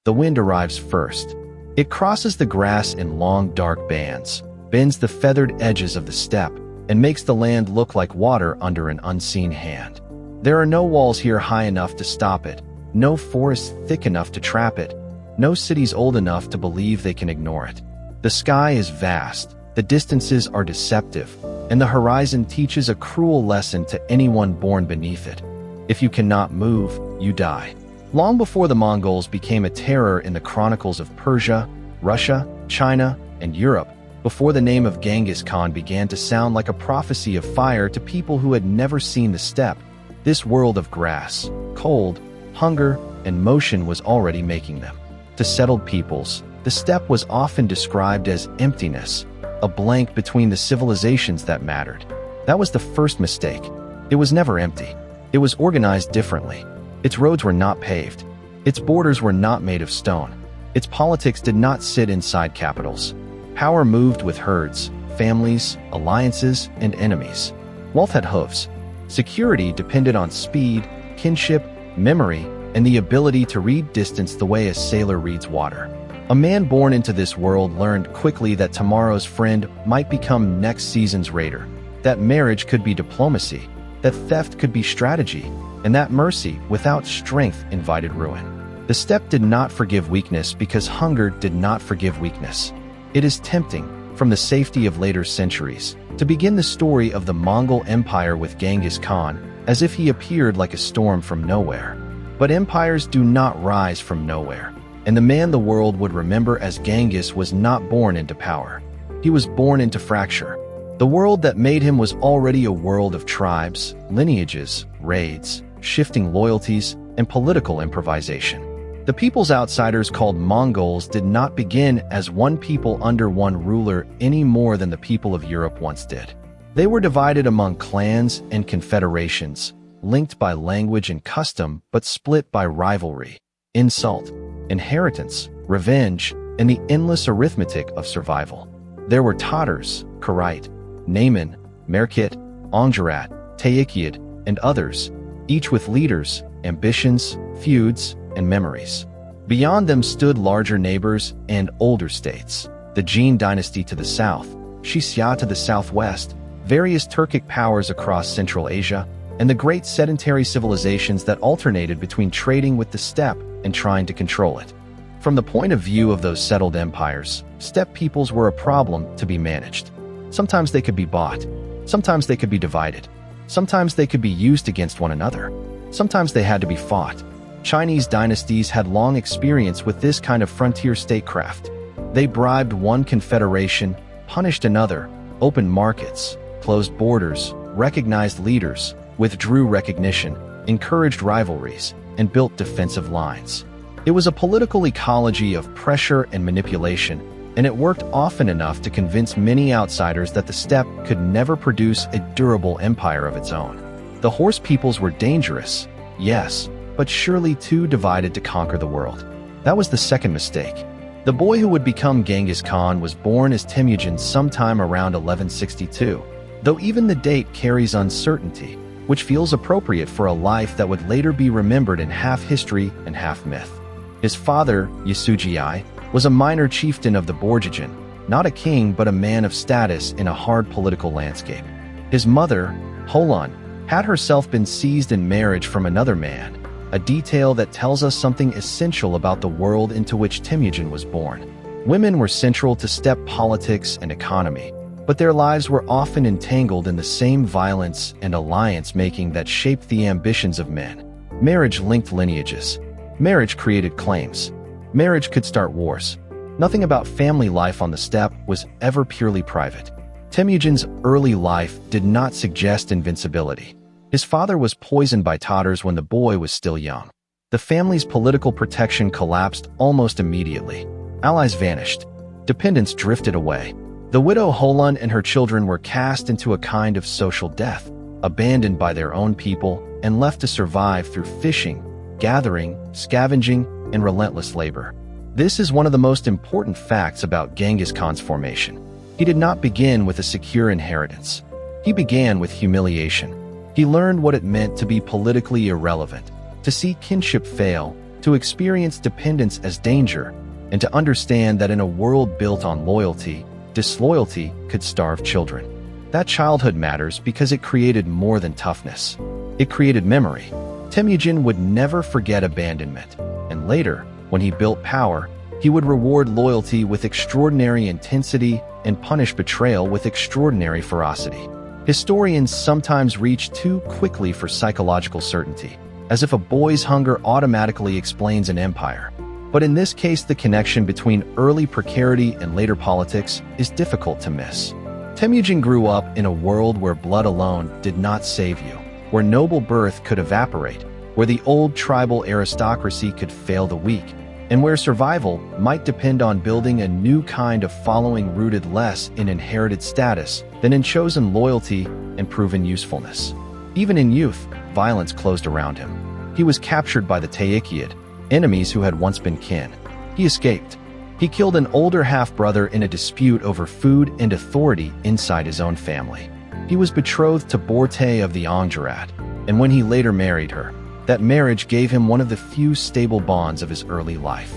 The wind arrives first. It crosses the grass in long, dark bands, bends the feathered edges of the steppe, and makes the land look like water under an unseen hand. There are no walls here high enough to stop it, no forests thick enough to trap it, no cities old enough to believe they can ignore it. The sky is vast, the distances are deceptive, and the horizon teaches a cruel lesson to anyone born beneath it. If you cannot move, you die. Long before the Mongols became a terror in the chronicles of Persia, Russia, China, and Europe, before the name of Genghis Khan began to sound like a prophecy of fire to people who had never seen the steppe, this world of grass, cold, hunger, and motion was already making them. To settled peoples, the steppe was often described as emptiness, a blank between the civilizations that mattered. That was the first mistake. It was never empty. It was organized differently. Its roads were not paved. Its borders were not made of stone. Its politics did not sit inside capitals. Power moved with herds, families, alliances, and enemies. Wealth had hooves. Security depended on speed, kinship, memory, and the ability to read distance the way a sailor reads water. A man born into this world learned quickly that tomorrow's friend might become next season's raider, that marriage could be diplomacy, that theft could be strategy, and that mercy without strength invited ruin. The steppe did not forgive weakness because hunger did not forgive weakness. It is tempting, from the safety of later centuries, to begin the story of the Mongol Empire with Genghis Khan as if he appeared like a storm from nowhere. But empires do not rise from nowhere, and the man the world would remember as Genghis was not born into power. He was born into fracture. The world that made him was already a world of tribes, lineages, raids, shifting loyalties, and political improvisation. The peoples outsiders called Mongols did not begin as one people under one ruler any more than the people of Europe once did. They were divided among clans and confederations, linked by language and custom but split by rivalry, insult, inheritance, revenge, and the endless arithmetic of survival. There were Tatars, Karait, Nayman, Merkit, Ongjarat, Taikyid, and others, each with leaders, ambitions, feuds, and memories. Beyond them stood larger neighbors and older states, the Jin dynasty to the south, Xia to the southwest, various Turkic powers across Central Asia, and the great sedentary civilizations that alternated between trading with the steppe and trying to control it. From the point of view of those settled empires, steppe peoples were a problem to be managed. Sometimes they could be bought, sometimes they could be divided, sometimes they could be used against one another, sometimes they had to be fought. Chinese dynasties had long experience with this kind of frontier statecraft. They bribed one confederation, punished another, opened markets, closed borders, recognized leaders, withdrew recognition, encouraged rivalries, and built defensive lines. It was a political ecology of pressure and manipulation, and it worked often enough to convince many outsiders that the steppe could never produce a durable empire of its own. The horse peoples were dangerous, yes, but surely too divided to conquer the world. That was the second mistake. The boy who would become Genghis Khan was born as Temujin sometime around 1162, though even the date carries uncertainty, which feels appropriate for a life that would later be remembered in half history and half myth. His father, Yasujii, was a minor chieftain of the Borjigin, not a king but a man of status in a hard political landscape. His mother, Holan, had herself been seized in marriage from another man, a detail that tells us something essential about the world into which Temujin was born. Women were central to steppe politics and economy, but their lives were often entangled in the same violence and alliance-making that shaped the ambitions of men. Marriage linked lineages. Marriage created claims. Marriage could start wars. Nothing about family life on the steppe was ever purely private. Temujin's early life did not suggest invincibility. His father was poisoned by Tatars when the boy was still young. The family's political protection collapsed almost immediately. Allies vanished. Dependents drifted away. The widow Holan and her children were cast into a kind of social death, abandoned by their own people and left to survive through fishing, gathering, scavenging, and relentless labor. This is one of the most important facts about Genghis Khan's formation. He did not begin with a secure inheritance. He began with humiliation. He learned what it meant to be politically irrelevant, to see kinship fail, to experience dependence as danger, and to understand that in a world built on loyalty, disloyalty could starve children. That childhood matters because it created more than toughness. It created memory. Temujin would never forget abandonment, and later, when he built power, he would reward loyalty with extraordinary intensity and punish betrayal with extraordinary ferocity. Historians sometimes reach too quickly for psychological certainty, as if a boy's hunger automatically explains an empire. But in this case, the connection between early precarity and later politics is difficult to miss. Temujin grew up in a world where blood alone did not save you, where noble birth could evaporate, where the old tribal aristocracy could fail the weak, and where survival might depend on building a new kind of following rooted less in inherited status than in chosen loyalty and proven usefulness. Even in youth, violence closed around him. He was captured by the Taikiad, enemies who had once been kin. He escaped. He killed an older half-brother in a dispute over food and authority inside his own family. He was betrothed to Borte of the Anggerat, and when he later married her, that marriage gave him one of the few stable bonds of his early life.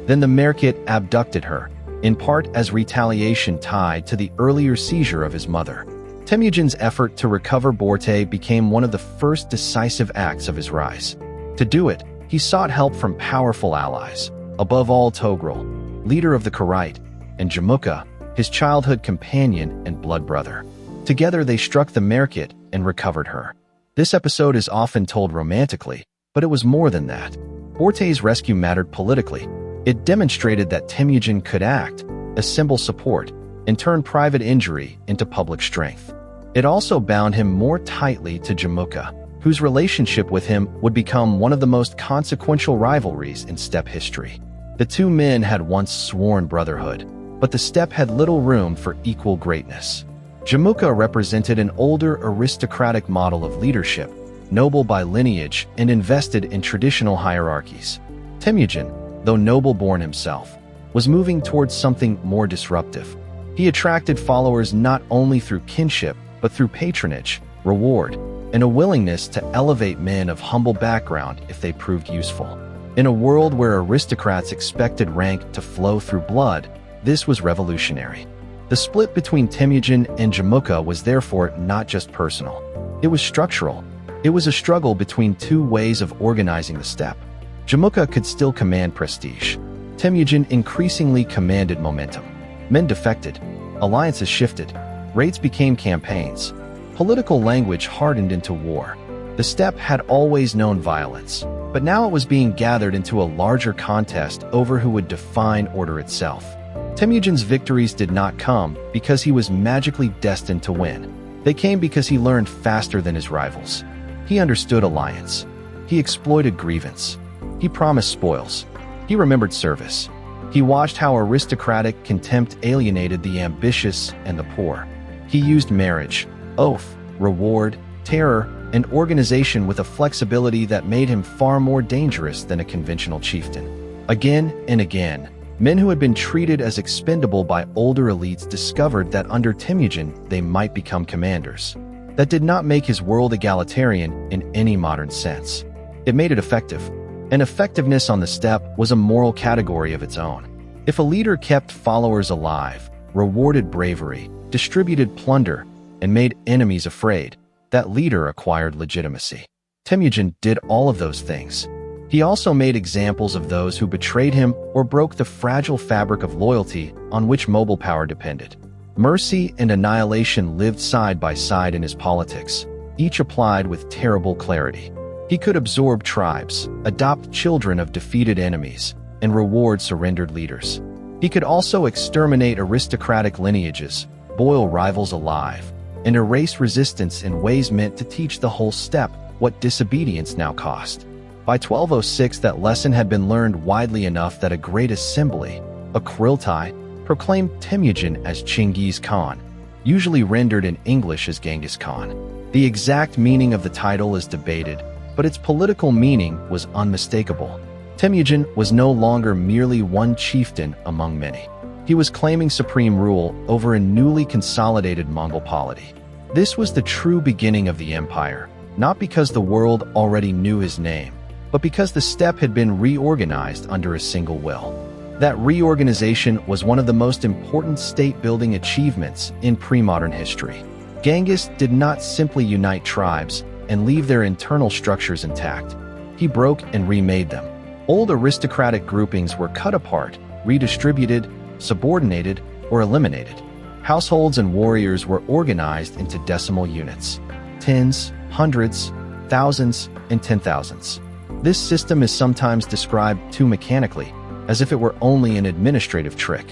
Then the Merkit abducted her, in part as retaliation tied to the earlier seizure of his mother. Temujin's effort to recover Borte became one of the first decisive acts of his rise. To do it, he sought help from powerful allies, above all Togrul, leader of the Karite, and Jamuka, his childhood companion and blood brother. Together they struck the Merkit and recovered her. This episode is often told romantically, but it was more than that. Borte's rescue mattered politically. It demonstrated that Temujin could act, assemble support, and turn private injury into public strength. It also bound him more tightly to Jamuka, whose relationship with him would become one of the most consequential rivalries in steppe history. The two men had once sworn brotherhood, but the steppe had little room for equal greatness. Jamuka represented an older aristocratic model of leadership, noble by lineage and invested in traditional hierarchies. Temujin, though noble-born himself, was moving towards something more disruptive. He attracted followers not only through kinship, but through patronage, reward, and a willingness to elevate men of humble background if they proved useful. In a world where aristocrats expected rank to flow through blood, this was revolutionary. The split between Temujin and Jamuka was therefore not just personal. It was structural. It was a struggle between two ways of organizing the steppe. Jamuka could still command prestige. Temujin increasingly commanded momentum. Men defected. Alliances shifted. Raids became campaigns. Political language hardened into war. The steppe had always known violence, but now it was being gathered into a larger contest over who would define order itself. Temujin's victories did not come because he was magically destined to win. They came because he learned faster than his rivals. He understood alliance. He exploited grievance. He promised spoils. He remembered service. He watched how aristocratic contempt alienated the ambitious and the poor. He used marriage, oath, reward, terror, and organization with a flexibility that made him far more dangerous than a conventional chieftain. Again and again, men who had been treated as expendable by older elites discovered that under Temujin they might become commanders. That did not make his world egalitarian in any modern sense. It made it effective. And effectiveness on the steppe was a moral category of its own. If a leader kept followers alive, rewarded bravery, distributed plunder, and made enemies afraid, that leader acquired legitimacy. Temujin did all of those things. He also made examples of those who betrayed him or broke the fragile fabric of loyalty on which mobile power depended. Mercy and annihilation lived side by side in his politics, each applied with terrible clarity. He could absorb tribes, adopt children of defeated enemies, and reward surrendered leaders. He could also exterminate aristocratic lineages, boil rivals alive, and erase resistance in ways meant to teach the whole steppe what disobedience now cost. By 1206, that lesson had been learned widely enough that a great assembly, a Kuriltai, proclaimed Temujin as Genghis Khan, usually rendered in English as Genghis Khan. The exact meaning of the title is debated, but its political meaning was unmistakable. Temujin was no longer merely one chieftain among many. He was claiming supreme rule over a newly consolidated Mongol polity. This was the true beginning of the empire, not because the world already knew his name, but because the steppe had been reorganized under a single will. That reorganization was one of the most important state-building achievements in pre-modern history. Genghis did not simply unite tribes and leave their internal structures intact. He broke and remade them. Old aristocratic groupings were cut apart, redistributed, subordinated, or eliminated. Households and warriors were organized into decimal units: tens, hundreds, thousands, and 10,000s. This system is sometimes described too mechanically, as if it were only an administrative trick.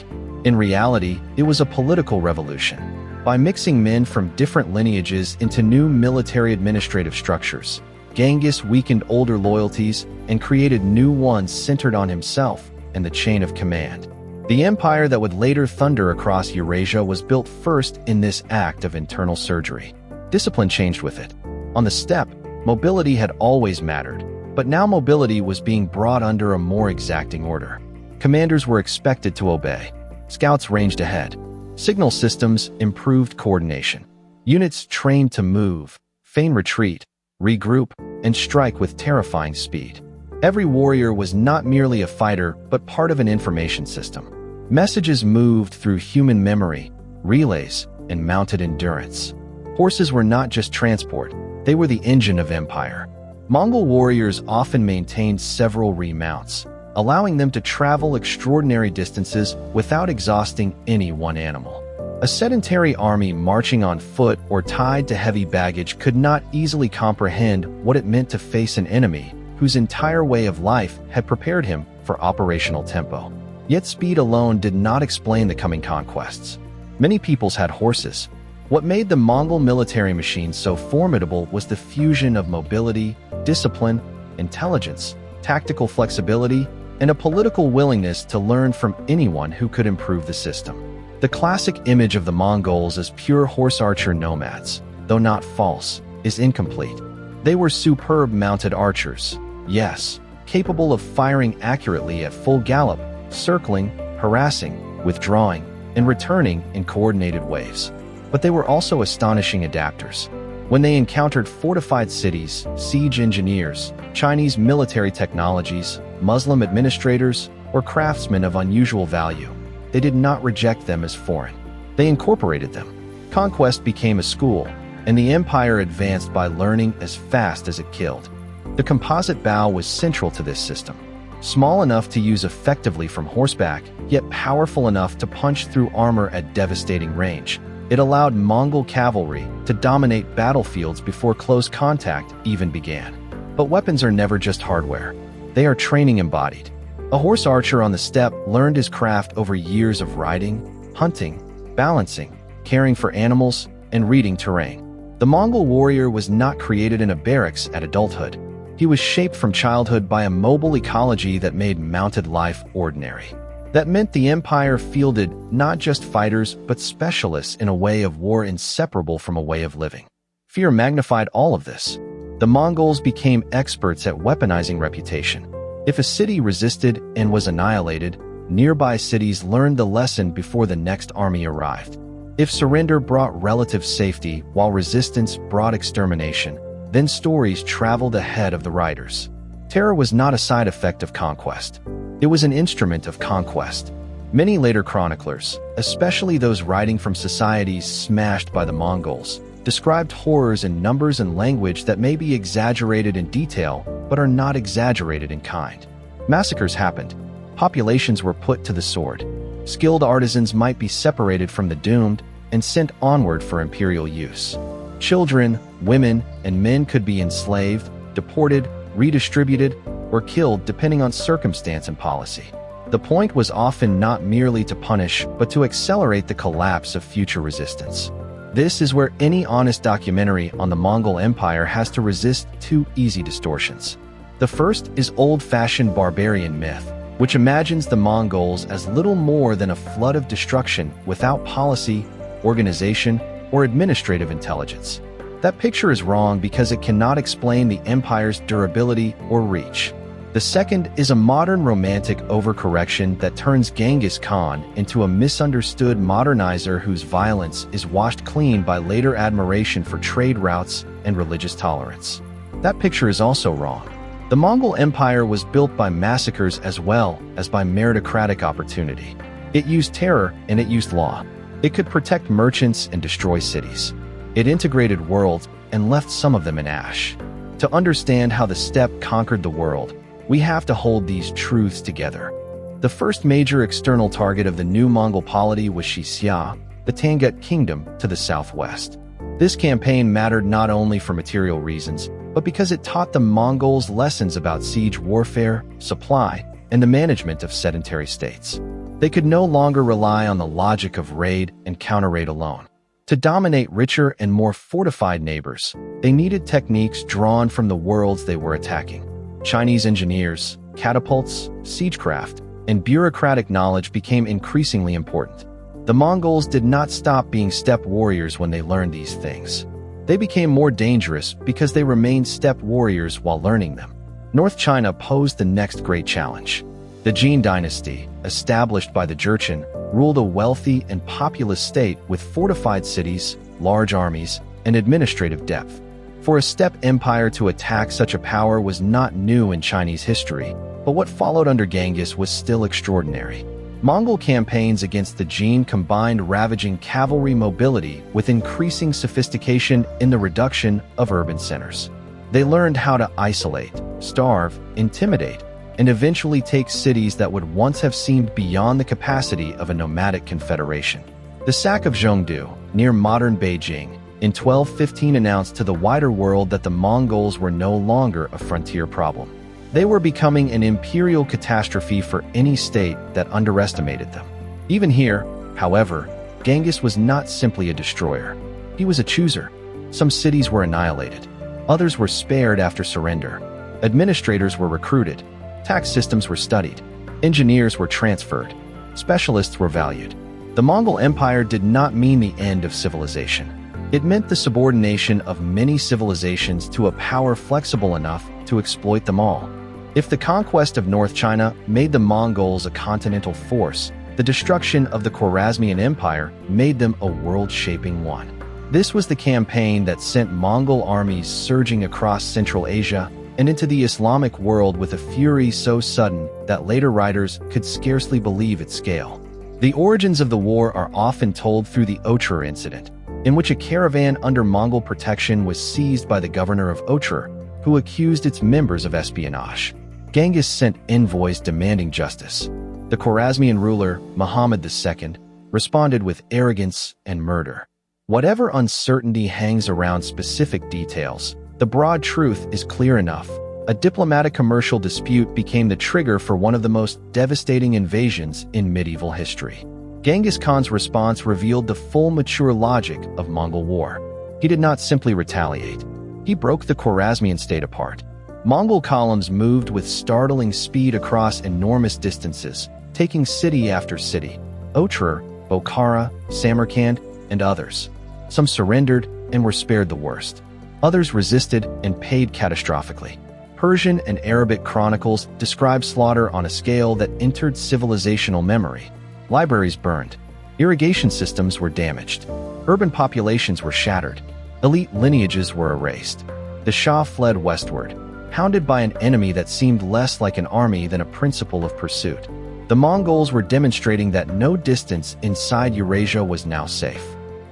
In reality, it was a political revolution. By mixing men from different lineages into new military administrative structures, Genghis weakened older loyalties and created new ones centered on himself and the chain of command. The empire that would later thunder across Eurasia was built first in this act of internal surgery. Discipline changed with it. On the steppe, mobility had always mattered, but now mobility was being brought under a more exacting order. Commanders were expected to obey. Scouts ranged ahead. Signal systems improved coordination. Units trained to move, feign retreat, regroup, and strike with terrifying speed. Every warrior was not merely a fighter, but part of an information system. Messages moved through human memory, relays, and mounted endurance. Horses were not just transport, they were the engine of empire. Mongol warriors often maintained several remounts, allowing them to travel extraordinary distances without exhausting any one animal. A sedentary army marching on foot or tied to heavy baggage could not easily comprehend what it meant to face an enemy whose entire way of life had prepared him for operational tempo. Yet speed alone did not explain the coming conquests. Many peoples had horses. What made the Mongol military machine so formidable was the fusion of mobility, discipline, intelligence, tactical flexibility, and a political willingness to learn from anyone who could improve the system. The classic image of the Mongols as pure horse archer nomads, though not false, is incomplete. They were superb mounted archers, yes, capable of firing accurately at full gallop, circling, harassing, withdrawing, and returning in coordinated waves. But they were also astonishing adapters. When they encountered fortified cities, siege engineers, Chinese military technologies, Muslim administrators, or craftsmen of unusual value, they did not reject them as foreign. They incorporated them. Conquest became a school, and the empire advanced by learning as fast as it killed. The composite bow was central to this system. Small enough to use effectively from horseback, yet powerful enough to punch through armor at devastating range. It allowed Mongol cavalry to dominate battlefields before close contact even began. But weapons are never just hardware. They are training embodied. A horse archer on the steppe learned his craft over years of riding, hunting, balancing, caring for animals, and reading terrain. The Mongol warrior was not created in a barracks at adulthood. He was shaped from childhood by a mobile ecology that made mounted life ordinary. That meant the empire fielded not just fighters, but specialists in a way of war inseparable from a way of living. Fear magnified all of this. The Mongols became experts at weaponizing reputation. If a city resisted and was annihilated, nearby cities learned the lesson before the next army arrived. If surrender brought relative safety while resistance brought extermination, then stories traveled ahead of the riders. Terror was not a side effect of conquest. It was an instrument of conquest. Many later chroniclers, especially those writing from societies smashed by the Mongols, described horrors in numbers and language that may be exaggerated in detail, but are not exaggerated in kind. Massacres happened. Populations were put to the sword. Skilled artisans might be separated from the doomed and sent onward for imperial use. Children, women, and men could be enslaved, deported, redistributed, or killed depending on circumstance and policy. The point was often not merely to punish, but to accelerate the collapse of future resistance. This is where any honest documentary on the Mongol Empire has to resist two easy distortions. The first is old-fashioned barbarian myth, which imagines the Mongols as little more than a flood of destruction without policy, organization, or administrative intelligence. That picture is wrong because it cannot explain the empire's durability or reach. The second is a modern romantic overcorrection that turns Genghis Khan into a misunderstood modernizer whose violence is washed clean by later admiration for trade routes and religious tolerance. That picture is also wrong. The Mongol Empire was built by massacres as well as by meritocratic opportunity. It used terror and it used law. It could protect merchants and destroy cities. It integrated worlds and left some of them in ash. To understand how the steppe conquered the world, we have to hold these truths together. The first major external target of the new Mongol polity was Xia, the Tangut Kingdom to the southwest. This campaign mattered not only for material reasons, but because it taught the Mongols lessons about siege warfare, supply, and the management of sedentary states. They could no longer rely on the logic of raid and counter-raid alone. To dominate richer and more fortified neighbors, they needed techniques drawn from the worlds they were attacking. Chinese engineers, catapults, siegecraft, and bureaucratic knowledge became increasingly important. The Mongols did not stop being steppe warriors when they learned these things. They became more dangerous because they remained steppe warriors while learning them. North China posed the next great challenge. The Jin dynasty, established by the Jurchen, ruled a wealthy and populous state with fortified cities, large armies, and administrative depth. For a steppe empire to attack such a power was not new in Chinese history, but what followed under Genghis was still extraordinary. Mongol campaigns against the Jin combined ravaging cavalry mobility with increasing sophistication in the reduction of urban centers. They learned how to isolate, starve, intimidate, and eventually take cities that would once have seemed beyond the capacity of a nomadic confederation. The sack of Zhengdu, near modern Beijing, in 1215 announced to the wider world that the Mongols were no longer a frontier problem. They were becoming an imperial catastrophe for any state that underestimated them. Even here, however, Genghis was not simply a destroyer. He was a chooser. Some cities were annihilated. Others were spared after surrender. Administrators were recruited. Tax systems were studied. Engineers were transferred. Specialists were valued. The Mongol Empire did not mean the end of civilization. It meant the subordination of many civilizations to a power flexible enough to exploit them all. If the conquest of North China made the Mongols a continental force, the destruction of the Khwarezmian Empire made them a world-shaping one. This was the campaign that sent Mongol armies surging across Central Asia and into the Islamic world with a fury so sudden that later writers could scarcely believe its scale. The origins of the war are often told through the Ochur incident, in which a caravan under Mongol protection was seized by the governor of Ochur, who accused its members of espionage. Genghis sent envoys demanding justice. The Khwarezmian ruler, Muhammad II, responded with arrogance and murder. Whatever uncertainty hangs around specific details, the broad truth is clear enough. A diplomatic commercial dispute became the trigger for one of the most devastating invasions in medieval history. Genghis Khan's response revealed the full mature logic of Mongol war. He did not simply retaliate. He broke the Khwarezmian state apart. Mongol columns moved with startling speed across enormous distances, taking city after city: Ochur, Bokhara, Samarkand, and others. Some surrendered and were spared the worst. Others resisted and paid catastrophically. Persian and Arabic chronicles describe slaughter on a scale that entered civilizational memory. Libraries burned. Irrigation systems were damaged. Urban populations were shattered. Elite lineages were erased. The Shah fled westward, hounded by an enemy that seemed less like an army than a principle of pursuit. The Mongols were demonstrating that no distance inside Eurasia was now safe.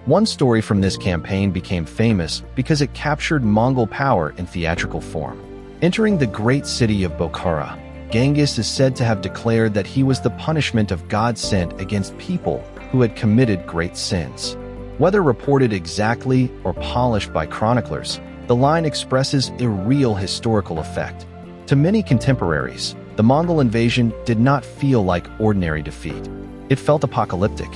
One story from this campaign became famous because it captured Mongol power in theatrical form. Entering the great city of Bokhara, Genghis is said to have declared that he was the punishment of God sent against people who had committed great sins. Whether reported exactly or polished by chroniclers, the line expresses a real historical effect. To many contemporaries, the Mongol invasion did not feel like ordinary defeat. It felt apocalyptic.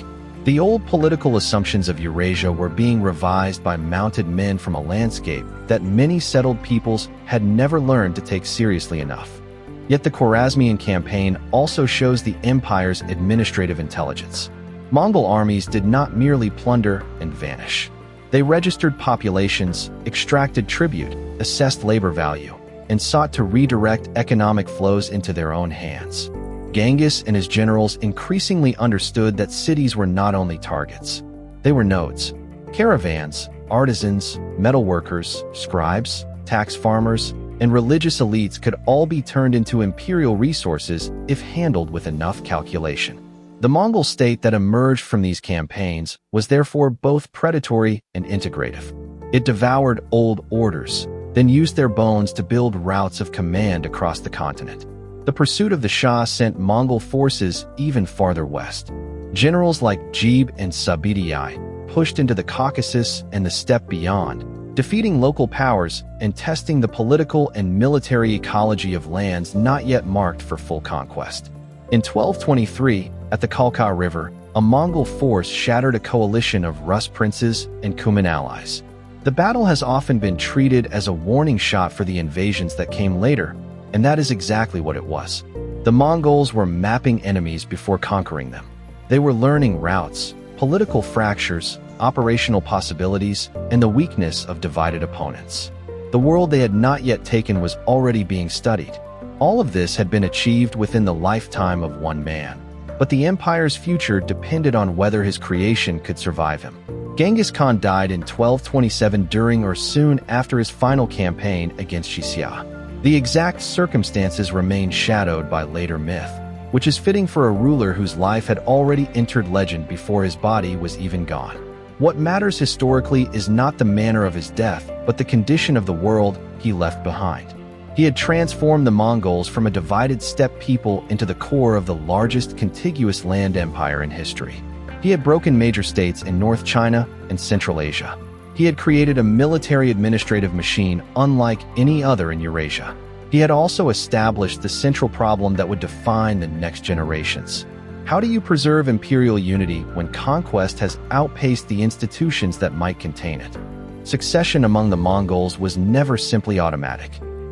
The old political assumptions of Eurasia were being revised by mounted men from a landscape that many settled peoples had never learned to take seriously enough. Yet the Khwarezmian campaign also shows the empire's administrative intelligence. Mongol armies did not merely plunder and vanish. They registered populations, extracted tribute, assessed labor value, and sought to redirect economic flows into their own hands. Genghis and his generals increasingly understood that cities were not only targets. They were nodes. Caravans, artisans, metalworkers, scribes, tax farmers, and religious elites could all be turned into imperial resources if handled with enough calculation. The Mongol state that emerged from these campaigns was therefore both predatory and integrative. It devoured old orders, then used their bones to build routes of command across the continent. The pursuit of the Shah sent Mongol forces even farther west. Generals like Jebe and Subedii pushed into the Caucasus and the steppe beyond, defeating local powers and testing the political and military ecology of lands not yet marked for full conquest. In 1223, at the Kalka River, a Mongol force shattered a coalition of Rus princes and Cuman allies. The battle has often been treated as a warning shot for the invasions that came later, and that is exactly what it was. The Mongols were mapping enemies before conquering them. They were learning routes, political fractures, operational possibilities, and the weakness of divided opponents. The world they had not yet taken was already being studied. All of this had been achieved within the lifetime of one man, but the empire's future depended on whether his creation could survive him. Genghis Khan died in 1227 during or soon after his final campaign against Xia. The exact circumstances remain shadowed by later myth, which is fitting for a ruler whose life had already entered legend before his body was even gone. What matters historically is not the manner of his death, but the condition of the world he left behind. He had transformed the Mongols from a divided steppe people into the core of the largest contiguous land empire in history. He had broken major states in North China and Central Asia. He had created a military administrative machine unlike any other in Eurasia. He had also established the central problem that would define the next generations. How do you preserve imperial unity when conquest has outpaced the institutions that might contain it? Succession among the Mongols was never simply automatic.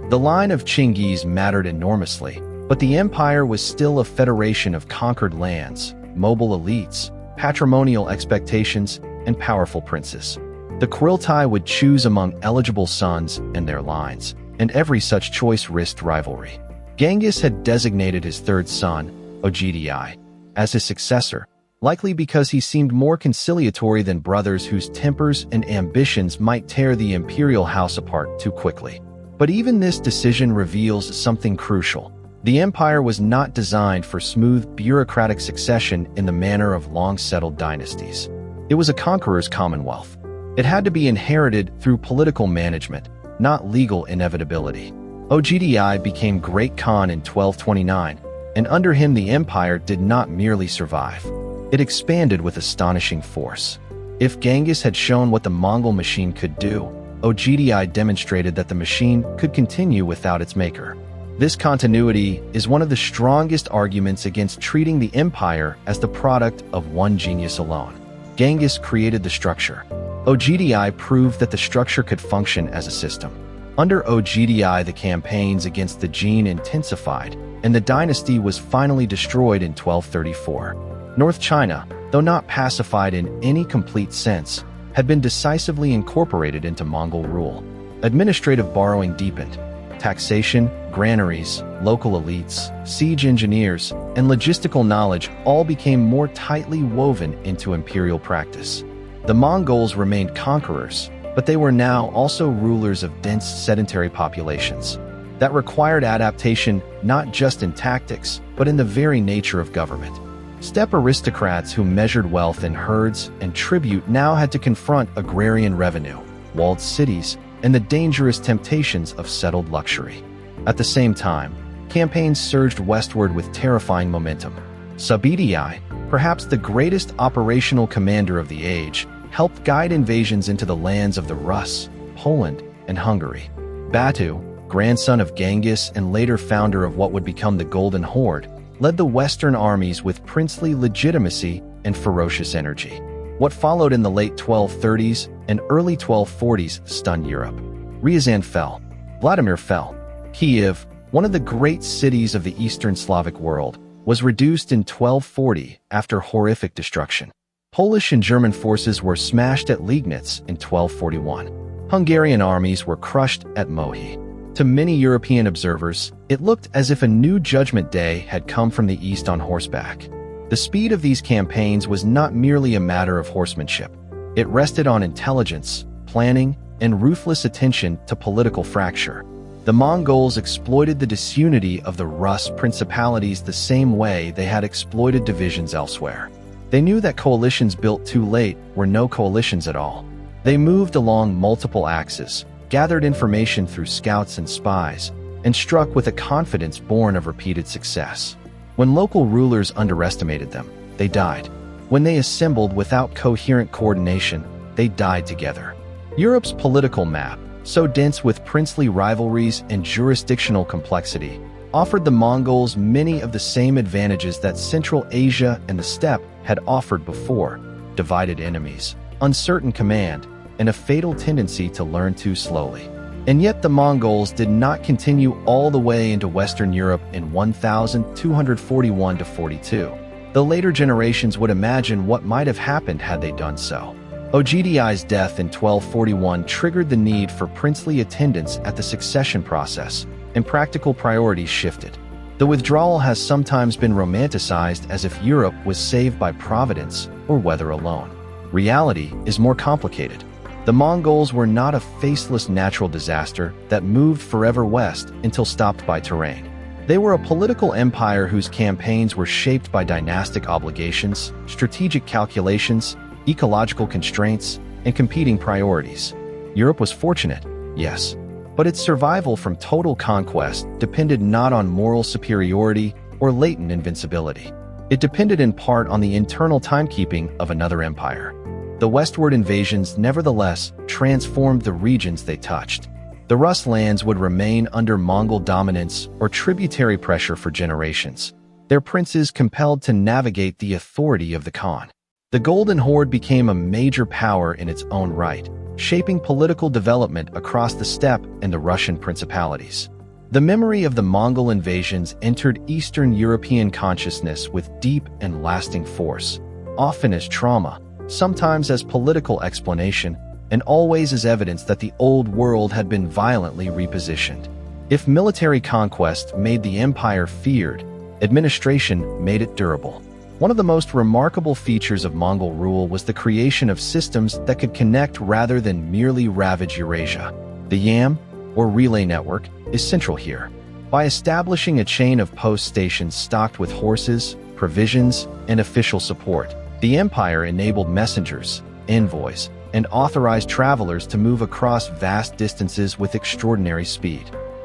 The line of Chinggis mattered enormously, but the empire was still a federation of conquered lands, mobile elites, patrimonial expectations, and powerful princes. The Kuriltai would choose among eligible sons and their lines, and every such choice risked rivalry. Genghis had designated his third son, Ogdi, as his successor, likely because he seemed more conciliatory than brothers whose tempers and ambitions might tear the imperial house apart too quickly. But even this decision reveals something crucial. The empire was not designed for smooth bureaucratic succession in the manner of long-settled dynasties. It was a conqueror's commonwealth. It had to be inherited through political management, not legal inevitability. Ogdi became Great Khan in 1229, and under him the empire did not merely survive. It expanded with astonishing force. If Genghis had shown what the Mongol machine could do, Ogdi demonstrated that the machine could continue without its maker. This continuity is one of the strongest arguments against treating the empire as the product of one genius alone. Genghis created the structure. Ogdi proved that the structure could function as a system. Under Ogdi, the campaigns against the Jin intensified, and the dynasty was finally destroyed in 1234. North China, though not pacified in any complete sense, had been decisively incorporated into Mongol rule. Administrative borrowing deepened. Taxation, granaries, local elites, siege engineers, and logistical knowledge all became more tightly woven into imperial practice. The Mongols remained conquerors, but they were now also rulers of dense sedentary populations. That required adaptation not just in tactics, but in the very nature of government. Steppe aristocrats who measured wealth in herds and tribute now had to confront agrarian revenue, walled cities, and the dangerous temptations of settled luxury. At the same time, campaigns surged westward with terrifying momentum. Subedii, perhaps the greatest operational commander of the age, helped guide invasions into the lands of the Rus, Poland, and Hungary. Batu, grandson of Genghis and later founder of what would become the Golden Horde, led the Western armies with princely legitimacy and ferocious energy. What followed in the late 1230s and early 1240s stunned Europe. Ryazan fell. Vladimir fell. Kiev, one of the great cities of the Eastern Slavic world, was reduced in 1240 after horrific destruction. Polish and German forces were smashed at Liegnitz in 1241. Hungarian armies were crushed at Mohi. To many European observers, it looked as if a new Judgment Day had come from the east on horseback. The speed of these campaigns was not merely a matter of horsemanship. It rested on intelligence, planning, and ruthless attention to political fracture. The Mongols exploited the disunity of the Rus principalities the same way they had exploited divisions elsewhere. They knew that coalitions built too late were no coalitions at all. They moved along multiple axes, gathered information through scouts and spies, and struck with a confidence born of repeated success. When local rulers underestimated them, they died. When they assembled without coherent coordination, they died together. Europe's political map, so dense with princely rivalries and jurisdictional complexity, offered the Mongols many of the same advantages that Central Asia and the steppe had offered before: divided enemies, uncertain command, and a fatal tendency to learn too slowly. And yet the Mongols did not continue all the way into Western Europe in 1241–42. The later generations would imagine what might have happened had they done so. Ogdi's death in 1241 triggered the need for princely attendance at the succession process, and practical priorities shifted. The withdrawal has sometimes been romanticized as if Europe was saved by providence or weather alone. Reality is more complicated. The Mongols were not a faceless natural disaster that moved forever west until stopped by terrain. They were a political empire whose campaigns were shaped by dynastic obligations, strategic calculations, ecological constraints, and competing priorities. Europe was fortunate, yes, but its survival from total conquest depended not on moral superiority or latent invincibility. It depended in part on the internal timekeeping of another empire. The westward invasions nevertheless transformed the regions they touched. The Rus lands would remain under Mongol dominance or tributary pressure for generations, their princes compelled to navigate the authority of the Khan. The Golden Horde became a major power in its own right, shaping political development across the steppe and the Russian principalities. The memory of the Mongol invasions entered Eastern European consciousness with deep and lasting force, often as trauma, sometimes as political explanation, and always as evidence that the old world had been violently repositioned. If military conquest made the empire feared, administration made it durable. One of the most remarkable features of Mongol rule was the creation of systems that could connect rather than merely ravage Eurasia. The YAM, or relay network, is central here. By establishing a chain of post stations stocked with horses, provisions, and official support, the empire enabled messengers, envoys, and authorized travelers to move across vast distances with extraordinary speed.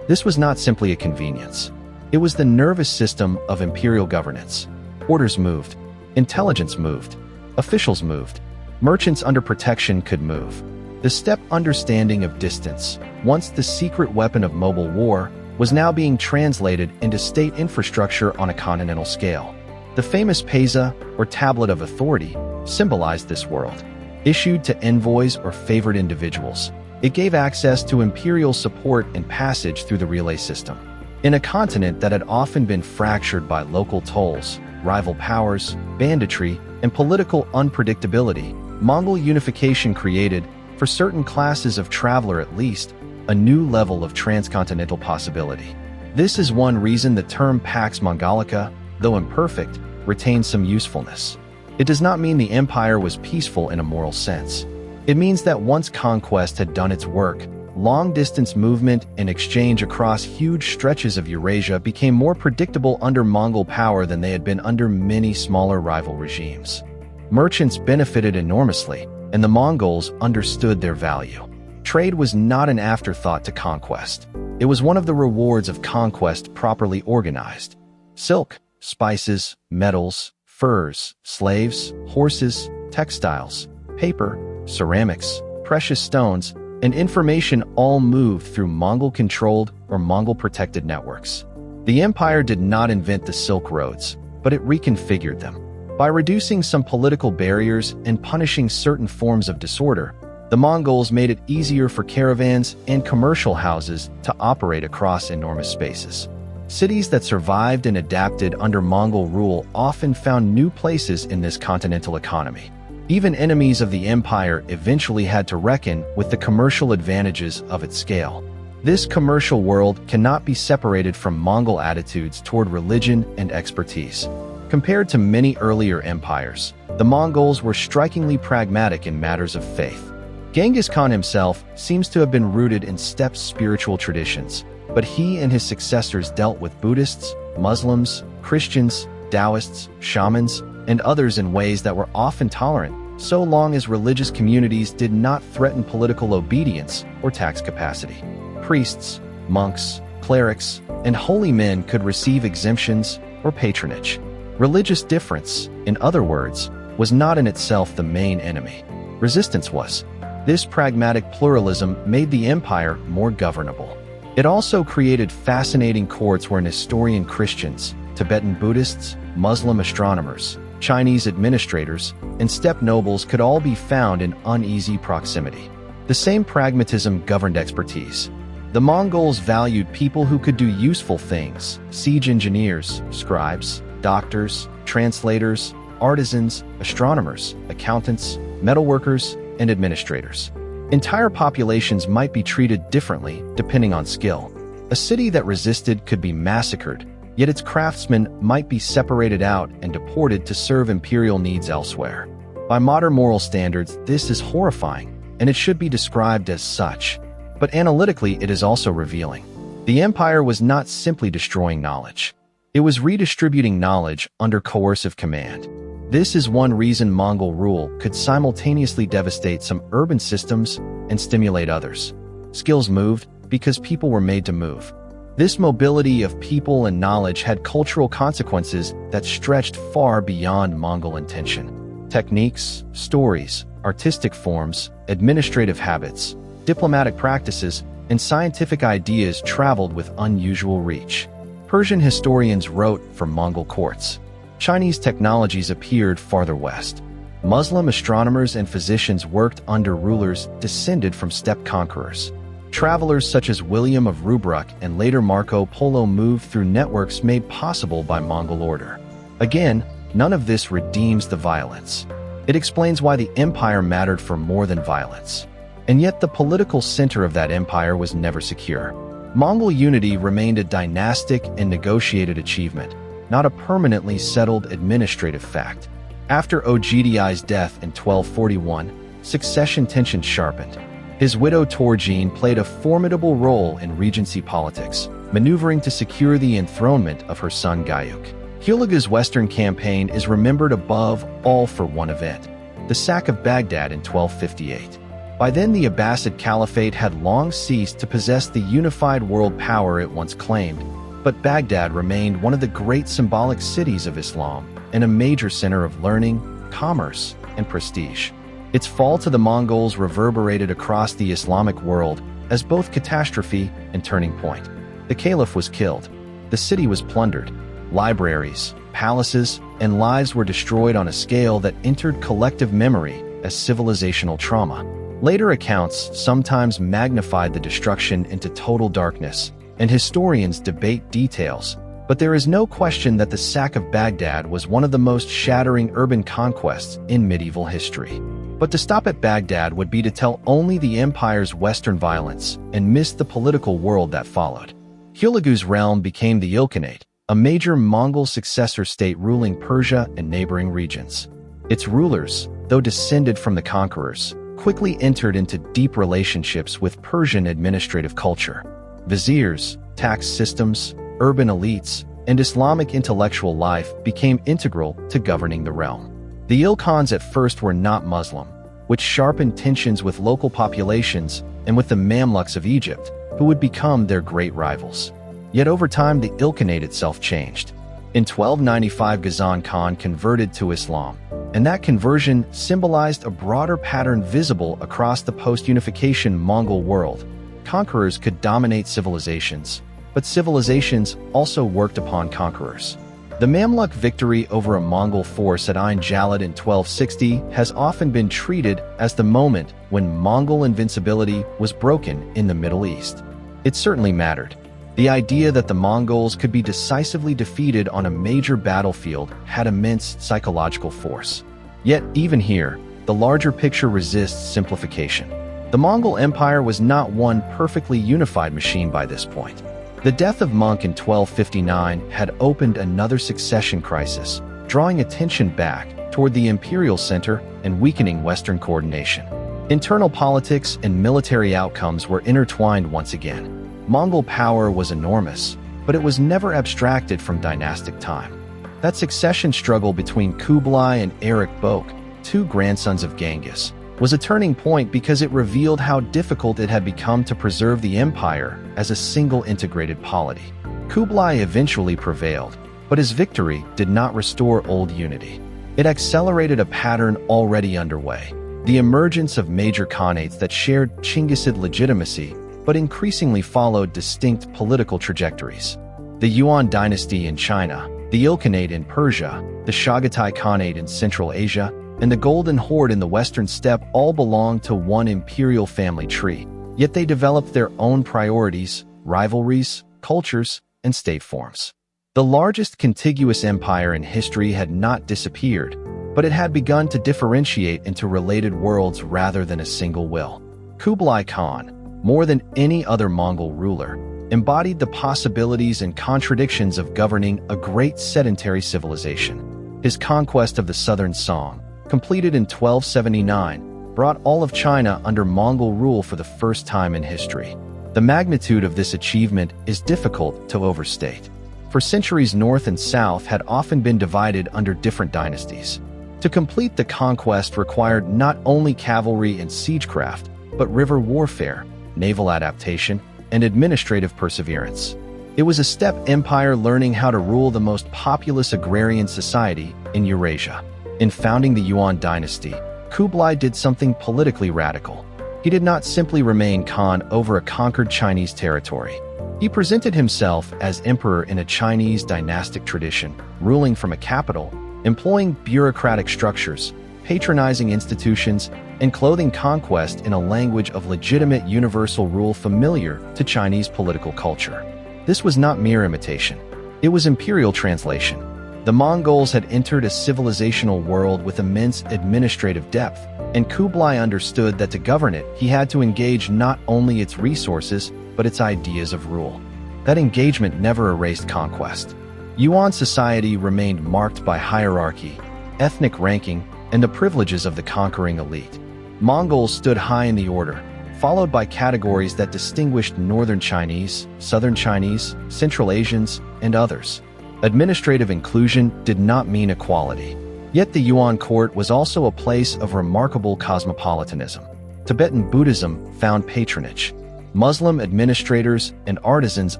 This was not simply a convenience. It was the nervous system of imperial governance. Orders moved, intelligence moved, officials moved, merchants under protection could move. The steppe understanding of distance, once the secret weapon of mobile war, was now being translated into state infrastructure on a continental scale. The famous Pesa, or Tablet of Authority, symbolized this world. Issued to envoys or favored individuals, it gave access to imperial support and passage through the relay system. In a continent that had often been fractured by local tolls, rival powers, banditry, and political unpredictability, Mongol unification created, for certain classes of traveler at least, a new level of transcontinental possibility. This is one reason the term Pax Mongolica, though imperfect, retains some usefulness. It does not mean the empire was peaceful in a moral sense. It means that once conquest had done its work, long-distance movement and exchange across huge stretches of Eurasia became more predictable under Mongol power than they had been under many smaller rival regimes. Merchants benefited enormously, and the Mongols understood their value. Trade was not an afterthought to conquest. It was one of the rewards of conquest properly organized. Silk, spices, metals, furs, slaves, horses, textiles, paper, ceramics, precious stones, and information all moved through Mongol-controlled or Mongol-protected networks. The empire did not invent the Silk Roads, but it reconfigured them. By reducing some political barriers and punishing certain forms of disorder, the Mongols made it easier for caravans and commercial houses to operate across enormous spaces. Cities that survived and adapted under Mongol rule often found new places in this continental economy. Even enemies of the empire eventually had to reckon with the commercial advantages of its scale. This commercial world cannot be separated from Mongol attitudes toward religion and expertise. Compared to many earlier empires, the Mongols were strikingly pragmatic in matters of faith. Genghis Khan himself seems to have been rooted in steppe spiritual traditions, but he and his successors dealt with Buddhists, Muslims, Christians, Taoists, shamans, and others in ways that were often tolerant, so long as religious communities did not threaten political obedience or tax capacity. Priests, monks, clerics, and holy men could receive exemptions or patronage. Religious difference, in other words, was not in itself the main enemy. Resistance was. This pragmatic pluralism made the empire more governable. It also created fascinating courts where Nestorian Christians, Tibetan Buddhists, Muslim astronomers, Chinese administrators, and steppe nobles could all be found in uneasy proximity. The same pragmatism governed expertise. The Mongols valued people who could do useful things: siege engineers, scribes, doctors, translators, artisans, astronomers, accountants, metalworkers, and administrators. Entire populations might be treated differently depending on skill. A city that resisted could be massacred, yet its craftsmen might be separated out and deported to serve imperial needs elsewhere. By modern moral standards, this is horrifying, and it should be described as such. But analytically, it is also revealing. The empire was not simply destroying knowledge. It was redistributing knowledge under coercive command. This is one reason Mongol rule could simultaneously devastate some urban systems and stimulate others. Skills moved because people were made to move. This mobility of people and knowledge had cultural consequences that stretched far beyond Mongol intention. Techniques, stories, artistic forms, administrative habits, diplomatic practices, and scientific ideas traveled with unusual reach. Persian historians wrote from Mongol courts. Chinese technologies appeared farther west. Muslim astronomers and physicians worked under rulers descended from steppe conquerors. Travelers such as William of Rubruck and later Marco Polo moved through networks made possible by Mongol order. Again, none of this redeems the violence. It explains why the empire mattered for more than violence. And yet the political center of that empire was never secure. Mongol unity remained a dynastic and negotiated achievement, not a permanently settled administrative fact. After Ogedi's death in 1241, succession tensions sharpened. His widow Torjine played a formidable role in regency politics, maneuvering to secure the enthronement of her son Gayuk. Hulagu's western campaign is remembered above all for one event: the sack of Baghdad in 1258. By then, the Abbasid Caliphate had long ceased to possess the unified world power it once claimed, but Baghdad remained one of the great symbolic cities of Islam and a major center of learning, commerce, and prestige. Its fall to the Mongols reverberated across the Islamic world as both catastrophe and turning point. The caliph was killed. The city was plundered. Libraries, palaces, and lives were destroyed on a scale that entered collective memory as civilizational trauma. Later accounts sometimes magnified the destruction into total darkness, and historians debate details, but there is no question that the sack of Baghdad was one of the most shattering urban conquests in medieval history. But to stop at Baghdad would be to tell only the empire's western violence and miss the political world that followed. Hulagu's realm became the Ilkhanate, a major Mongol successor state ruling Persia and neighboring regions. Its rulers, though descended from the conquerors, quickly entered into deep relationships with Persian administrative culture. Viziers, tax systems, urban elites, and Islamic intellectual life became integral to governing the realm. The Ilkhans at first were not Muslim, which sharpened tensions with local populations and with the Mamluks of Egypt, who would become their great rivals. Yet over time, the Ilkhanate itself changed. In 1295, Genghis Khan converted to Islam, and that conversion symbolized a broader pattern visible across the post-unification Mongol world. Conquerors could dominate civilizations, but civilizations also worked upon conquerors. The Mamluk victory over a Mongol force at Ain Jalut in 1260 has often been treated as the moment when Mongol invincibility was broken in the Middle East. It certainly mattered. The idea that the Mongols could be decisively defeated on a major battlefield had immense psychological force. Yet, even here, the larger picture resists simplification. The Mongol Empire was not one perfectly unified machine by this point. The death of Monk in 1259 had opened another succession crisis, drawing attention back toward the imperial center and weakening Western coordination. Internal politics and military outcomes were intertwined once again. Mongol power was enormous, but it was never abstracted from dynastic time. That succession struggle between Kublai and Erik Bok, two grandsons of Genghis, was a turning point because it revealed how difficult it had become to preserve the empire as a single integrated polity. Kublai eventually prevailed, but his victory did not restore old unity. It accelerated a pattern already underway, the emergence of major khanates that shared Chinggisid legitimacy but increasingly followed distinct political trajectories. The Yuan dynasty in China, the Ilkhanate in Persia, the Chagatai Khanate in Central Asia, and the Golden Horde in the Western Steppe all belonged to one imperial family tree, yet they developed their own priorities, rivalries, cultures, and state forms. The largest contiguous empire in history had not disappeared, but it had begun to differentiate into related worlds rather than a single will. Kublai Khan, more than any other Mongol ruler, embodied the possibilities and contradictions of governing a great sedentary civilization. His conquest of the southern Song, completed in 1279, brought all of China under Mongol rule for the first time in history. The magnitude of this achievement is difficult to overstate. For centuries, North and South had often been divided under different dynasties. To complete the conquest required not only cavalry and siegecraft, but river warfare, naval adaptation, and administrative perseverance. It was a steppe empire learning how to rule the most populous agrarian society in Eurasia. In founding the Yuan dynasty, Kublai did something politically radical. He did not simply remain Khan over a conquered Chinese territory. He presented himself as emperor in a Chinese dynastic tradition, ruling from a capital, employing bureaucratic structures, patronizing institutions, and clothing conquest in a language of legitimate universal rule familiar to Chinese political culture. This was not mere imitation. It was imperial translation. The Mongols had entered a civilizational world with immense administrative depth, and Kublai understood that to govern it, he had to engage not only its resources, but its ideas of rule. That engagement never erased conquest. Yuan society remained marked by hierarchy, ethnic ranking, and the privileges of the conquering elite. Mongols stood high in the order, followed by categories that distinguished Northern Chinese, Southern Chinese, Central Asians, and others. Administrative inclusion did not mean equality. Yet the Yuan court was also a place of remarkable cosmopolitanism. Tibetan Buddhism found patronage. Muslim administrators and artisans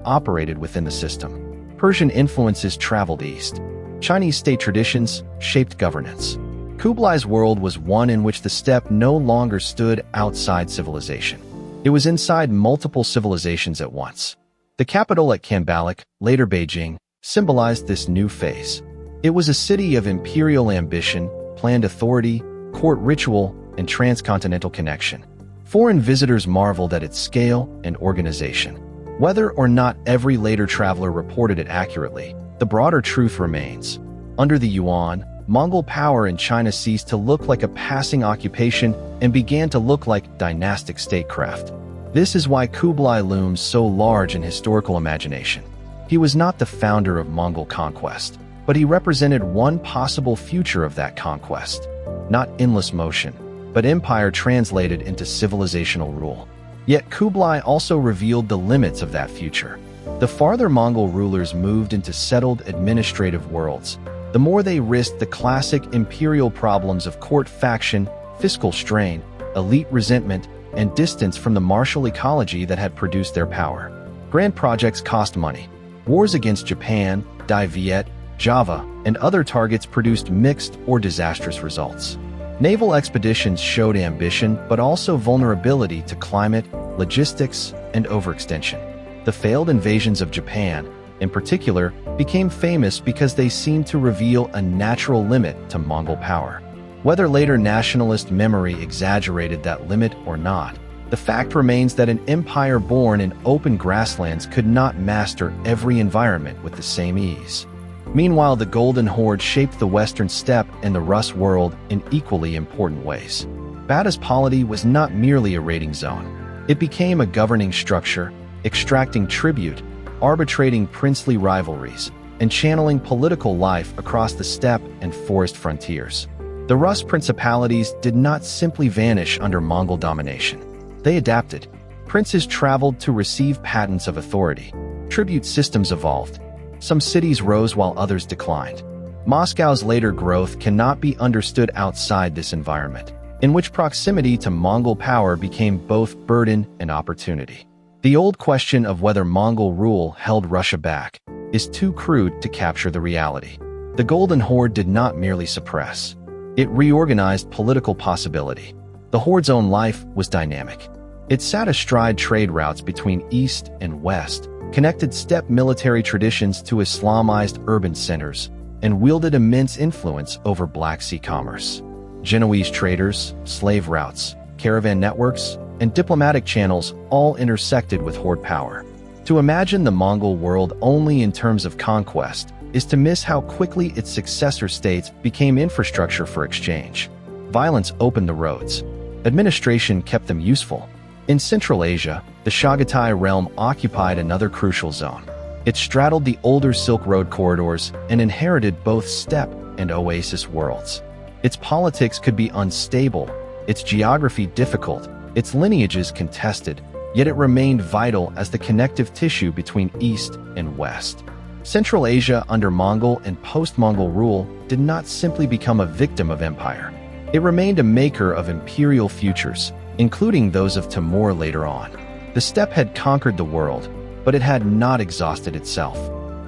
operated within the system. Persian influences traveled east. Chinese state traditions shaped governance. Kublai's world was one in which the steppe no longer stood outside civilization. It was inside multiple civilizations at once. The capital at Khanbaliq, later Beijing, symbolized this new phase. It was a city of imperial ambition, planned authority, court ritual, and transcontinental connection. Foreign visitors marveled at its scale and organization. Whether or not every later traveler reported it accurately, the broader truth remains. Under the Yuan, Mongol power in China ceased to look like a passing occupation and began to look like dynastic statecraft. This is why Kublai looms so large in historical imagination. He was not the founder of Mongol conquest, but he represented one possible future of that conquest. Not endless motion, but empire translated into civilizational rule. Yet Kublai also revealed the limits of that future. The farther Mongol rulers moved into settled administrative worlds, the more they risked the classic imperial problems of court faction, fiscal strain, elite resentment, and distance from the martial ecology that had produced their power. Grand projects cost money. Wars against Japan, Dai Viet, Java, and other targets produced mixed or disastrous results. Naval expeditions showed ambition but also vulnerability to climate, logistics, and overextension. The failed invasions of Japan, in particular, became famous because they seemed to reveal a natural limit to Mongol power. Whether later nationalist memory exaggerated that limit or not, the fact remains that an empire born in open grasslands could not master every environment with the same ease. Meanwhile, the Golden Horde shaped the Western Steppe and the Rus world in equally important ways. Bada's polity was not merely a raiding zone. It became a governing structure, extracting tribute, arbitrating princely rivalries, and channeling political life across the steppe and forest frontiers. The Rus principalities did not simply vanish under Mongol domination. They adapted. Princes traveled to receive patents of authority. Tribute systems evolved. Some cities rose while others declined. Moscow's later growth cannot be understood outside this environment, in which proximity to Mongol power became both burden and opportunity. The old question of whether Mongol rule held Russia back is too crude to capture the reality. The Golden Horde did not merely suppress. It reorganized political possibility. The Horde's own life was dynamic. It sat astride trade routes between East and West, connected steppe military traditions to Islamized urban centers, and wielded immense influence over Black Sea commerce. Genoese traders, slave routes, caravan networks, and diplomatic channels all intersected with Horde power. To imagine the Mongol world only in terms of conquest is to miss how quickly its successor states became infrastructure for exchange. Violence opened the roads. Administration kept them useful. In Central Asia, the Chagatai realm occupied another crucial zone. It straddled the older Silk Road corridors and inherited both steppe and oasis worlds. Its politics could be unstable, its geography difficult, its lineages contested, yet it remained vital as the connective tissue between East and West. Central Asia under Mongol and post-Mongol rule did not simply become a victim of empire. It remained a maker of imperial futures, including those of Timur later on. The steppe had conquered the world, but it had not exhausted itself.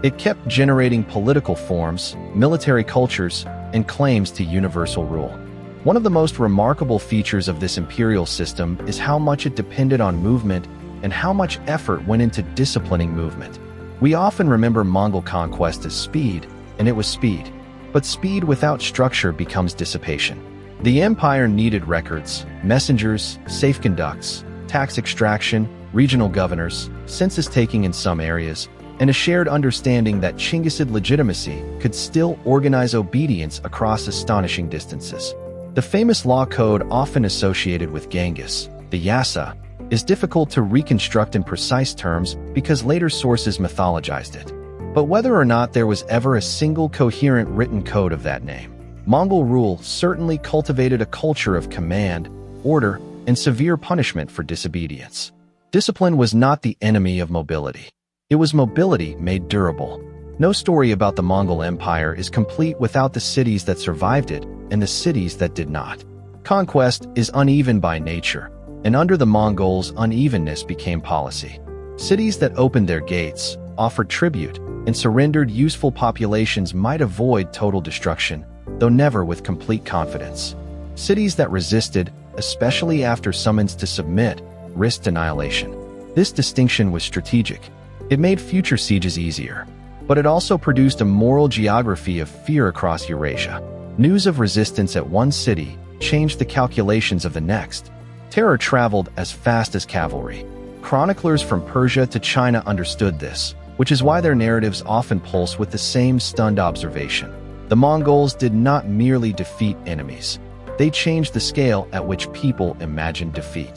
It kept generating political forms, military cultures, and claims to universal rule. One of the most remarkable features of this imperial system is how much it depended on movement and how much effort went into disciplining movement. We often remember Mongol conquest as speed, and it was speed. But speed without structure becomes dissipation. The empire needed records, messengers, safe conducts, tax extraction, regional governors, census-taking in some areas, and a shared understanding that Chinggisid legitimacy could still organize obedience across astonishing distances. The famous law code often associated with Genghis, the Yasa, is difficult to reconstruct in precise terms because later sources mythologized it. But whether or not there was ever a single coherent written code of that name, Mongol rule certainly cultivated a culture of command, order, and severe punishment for disobedience. Discipline was not the enemy of mobility. It was mobility made durable. No story about the Mongol Empire is complete without the cities that survived it and the cities that did not. Conquest is uneven by nature, and under the Mongols, unevenness became policy. Cities that opened their gates, offered tribute, and surrendered useful populations might avoid total destruction, though never with complete confidence. Cities that resisted, especially after summons to submit, risked annihilation. This distinction was strategic. It made future sieges easier, but it also produced a moral geography of fear across Eurasia. News of resistance at one city changed the calculations of the next. Terror traveled as fast as cavalry. Chroniclers from Persia to China understood this, which is why their narratives often pulse with the same stunned observation. The Mongols did not merely defeat enemies. They changed the scale at which people imagined defeat.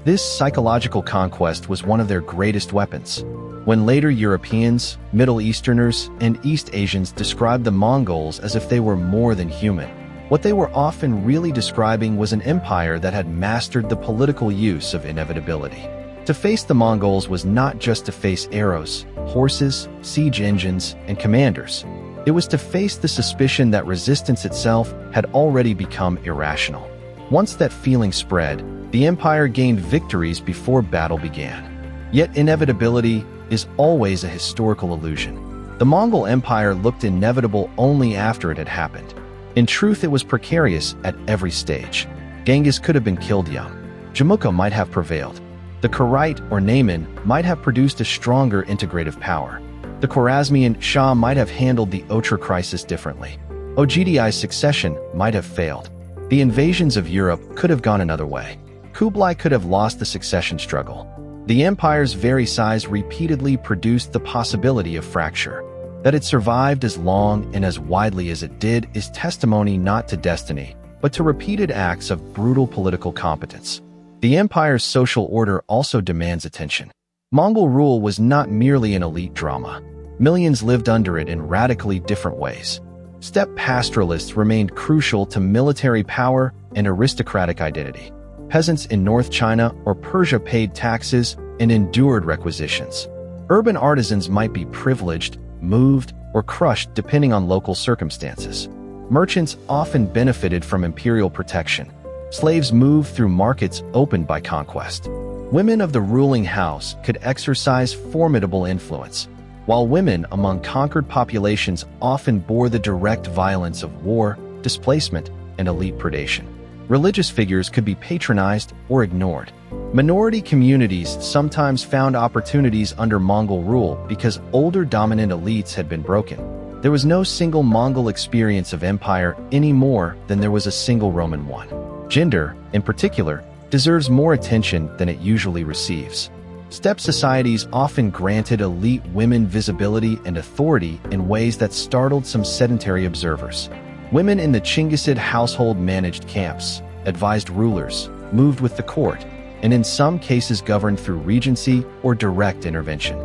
This psychological conquest was one of their greatest weapons. When later Europeans, Middle Easterners, and East Asians described the Mongols as if they were more than human, what they were often really describing was an empire that had mastered the political use of inevitability. To face the Mongols was not just to face arrows, horses, siege engines, and commanders. It was to face the suspicion that resistance itself had already become irrational. Once that feeling spread, the empire gained victories before battle began. Yet inevitability is always a historical illusion. The Mongol Empire looked inevitable only after it had happened. In truth, it was precarious at every stage. Genghis could have been killed young. Jamukha might have prevailed. The Karait or Nayman might have produced a stronger integrative power. The Khwarezmian Shah might have handled the Otra crisis differently. Ogdi's succession might have failed. The invasions of Europe could have gone another way. Kublai could have lost the succession struggle. The empire's very size repeatedly produced the possibility of fracture. That it survived as long and as widely as it did is testimony not to destiny, but to repeated acts of brutal political competence. The empire's social order also demands attention. Mongol rule was not merely an elite drama. Millions lived under it in radically different ways. Steppe pastoralists remained crucial to military power and aristocratic identity. Peasants in North China or Persia paid taxes and endured requisitions. Urban artisans might be privileged, moved, or crushed depending on local circumstances. Merchants often benefited from imperial protection. Slaves moved through markets opened by conquest. Women of the ruling house could exercise formidable influence, while women among conquered populations often bore the direct violence of war, displacement, and elite predation. Religious figures could be patronized or ignored. Minority communities sometimes found opportunities under Mongol rule because older dominant elites had been broken. There was no single Mongol experience of empire any more than there was a single Roman one. Gender, in particular, deserves more attention than it usually receives. Steppe societies often granted elite women visibility and authority in ways that startled some sedentary observers. Women in the Chinggisid household managed camps, advised rulers, moved with the court, and in some cases governed through regency or direct intervention.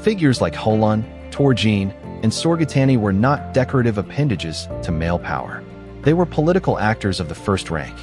Figures like Holon, Torjin, and Sorgatani were not decorative appendages to male power. They were political actors of the first rank.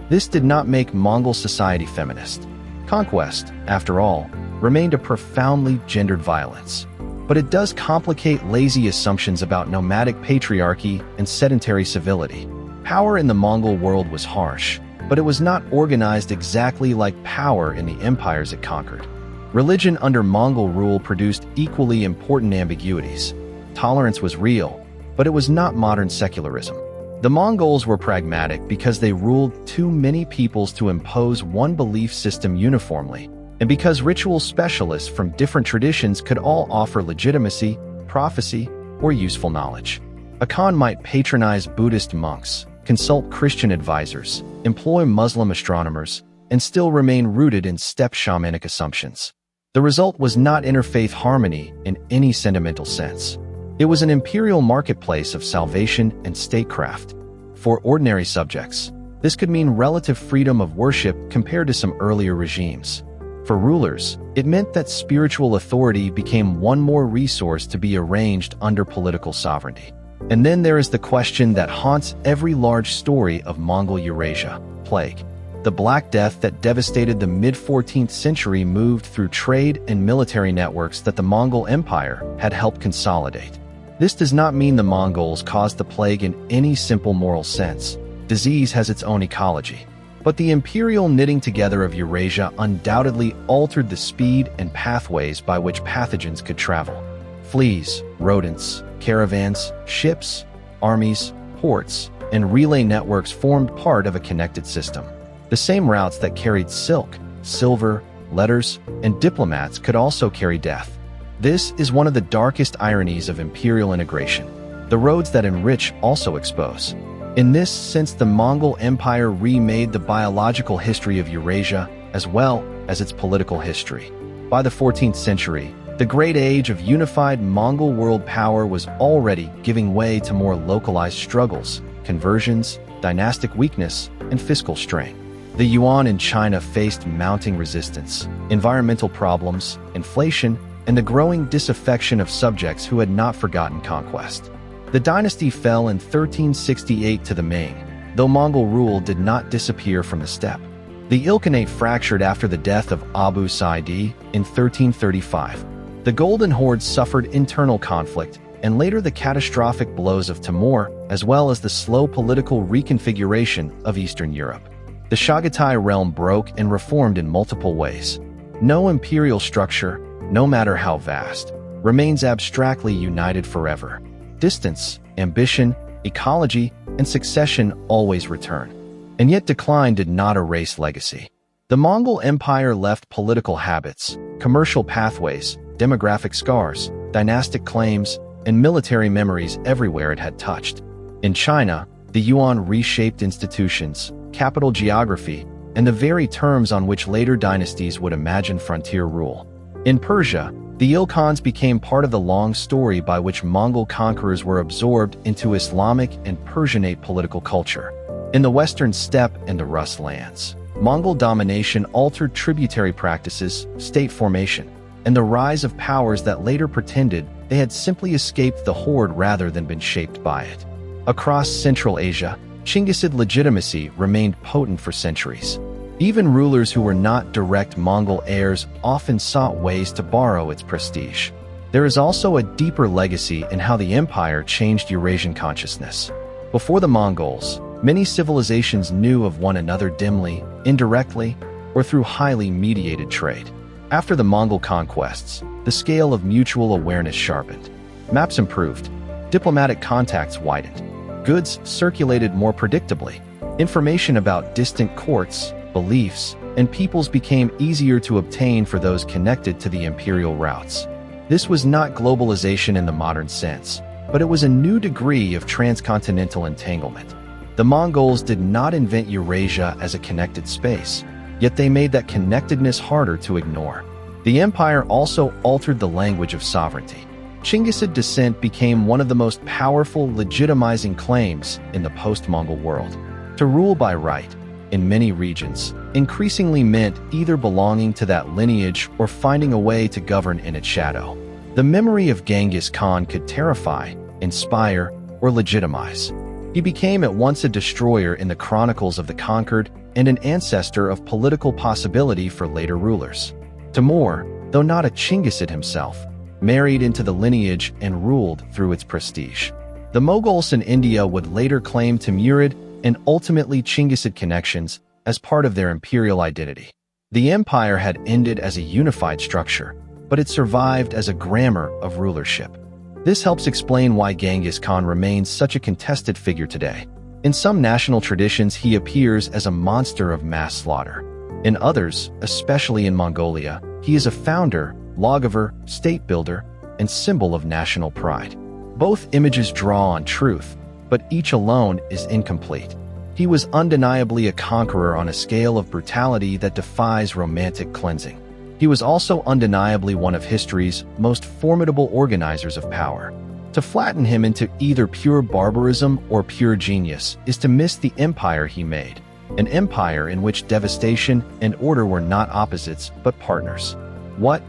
This did not make Mongol society feminist. Conquest, after all, remained a profoundly gendered violence. But it does complicate lazy assumptions about nomadic patriarchy and sedentary civility. Power in the Mongol world was harsh, but it was not organized exactly like power in the empires it conquered. Religion under Mongol rule produced equally important ambiguities. Tolerance was real, but it was not modern secularism. The Mongols were pragmatic because they ruled too many peoples to impose one belief system uniformly, and because ritual specialists from different traditions could all offer legitimacy, prophecy, or useful knowledge. A Khan might patronize Buddhist monks, consult Christian advisors, employ Muslim astronomers, and still remain rooted in steppe shamanic assumptions. The result was not interfaith harmony in any sentimental sense. It was an imperial marketplace of salvation and statecraft. For ordinary subjects, this could mean relative freedom of worship compared to some earlier regimes. For rulers, it meant that spiritual authority became one more resource to be arranged under political sovereignty. And then there is the question that haunts every large story of Mongol Eurasia: plague. The Black Death that devastated the mid-14th century moved through trade and military networks that the Mongol Empire had helped consolidate. This does not mean the Mongols caused the plague in any simple moral sense. Disease has its own ecology. But the imperial knitting together of Eurasia undoubtedly altered the speed and pathways by which pathogens could travel. Fleas, rodents, caravans, ships, armies, ports, and relay networks formed part of a connected system. The same routes that carried silk, silver, letters, and diplomats could also carry death. This is one of the darkest ironies of imperial integration. The roads that enrich also expose. In this sense, the Mongol Empire remade the biological history of Eurasia as well as its political history. By the 14th century, the great age of unified Mongol world power was already giving way to more localized struggles, conversions, dynastic weakness, and fiscal strain. The Yuan in China faced mounting resistance, environmental problems, inflation, and the growing disaffection of subjects who had not forgotten conquest. The dynasty fell in 1368 to the Ming, though Mongol rule did not disappear from the steppe. The Ilkhanate fractured after the death of Abu Sa'idi in 1335. The Golden Horde suffered internal conflict, and later the catastrophic blows of Timur, as well as the slow political reconfiguration of Eastern Europe. The Chagatai realm broke and reformed in multiple ways. No imperial structure, no matter how vast, remains abstractly united forever. Distance, ambition, ecology, and succession always return. And yet decline did not erase legacy. The Mongol Empire left political habits, commercial pathways, demographic scars, dynastic claims, and military memories everywhere it had touched. In China, the Yuan reshaped institutions, capital geography, and the very terms on which later dynasties would imagine frontier rule. In Persia, the Ilkhans became part of the long story by which Mongol conquerors were absorbed into Islamic and Persianate political culture. In the western steppe and the Rus lands, Mongol domination altered tributary practices, state formation, and the rise of powers that later pretended they had simply escaped the horde rather than been shaped by it. Across Central Asia, Chinggisid legitimacy remained potent for centuries. Even rulers who were not direct Mongol heirs often sought ways to borrow its prestige. There is also a deeper legacy in how the empire changed Eurasian consciousness. Before the Mongols, many civilizations knew of one another dimly, indirectly, or through highly mediated trade. After the Mongol conquests, the scale of mutual awareness sharpened. Maps improved, diplomatic contacts widened, goods circulated more predictably. Information about distant courts, beliefs, and peoples became easier to obtain for those connected to the imperial routes. This was not globalization in the modern sense, but it was a new degree of transcontinental entanglement. The Mongols did not invent Eurasia as a connected space, yet they made that connectedness harder to ignore. The empire also altered the language of sovereignty. Chinggisid descent became one of the most powerful legitimizing claims in the post-Mongol world. To rule by right, in many regions, increasingly meant either belonging to that lineage or finding a way to govern in its shadow. The memory of Genghis Khan could terrify, inspire, or legitimize. He became at once a destroyer in the chronicles of the conquered and an ancestor of political possibility for later rulers. Timur, though not a Chinggisid himself, married into the lineage and ruled through its prestige. The Mongols in India would later claim Timurid and ultimately Chinggisid connections as part of their imperial identity. The empire had ended as a unified structure, but it survived as a grammar of rulership. This helps explain why Genghis Khan remains such a contested figure today. In some national traditions, he appears as a monster of mass slaughter. In others, especially in Mongolia, he is a founder, lawgiver, state builder, and symbol of national pride. Both images draw on truth, but each alone is incomplete. He was undeniably a conqueror on a scale of brutality that defies romantic cleansing. He was also undeniably one of history's most formidable organizers of power. To flatten him into either pure barbarism or pure genius is to miss the empire he made, an empire in which devastation and order were not opposites but partners. What,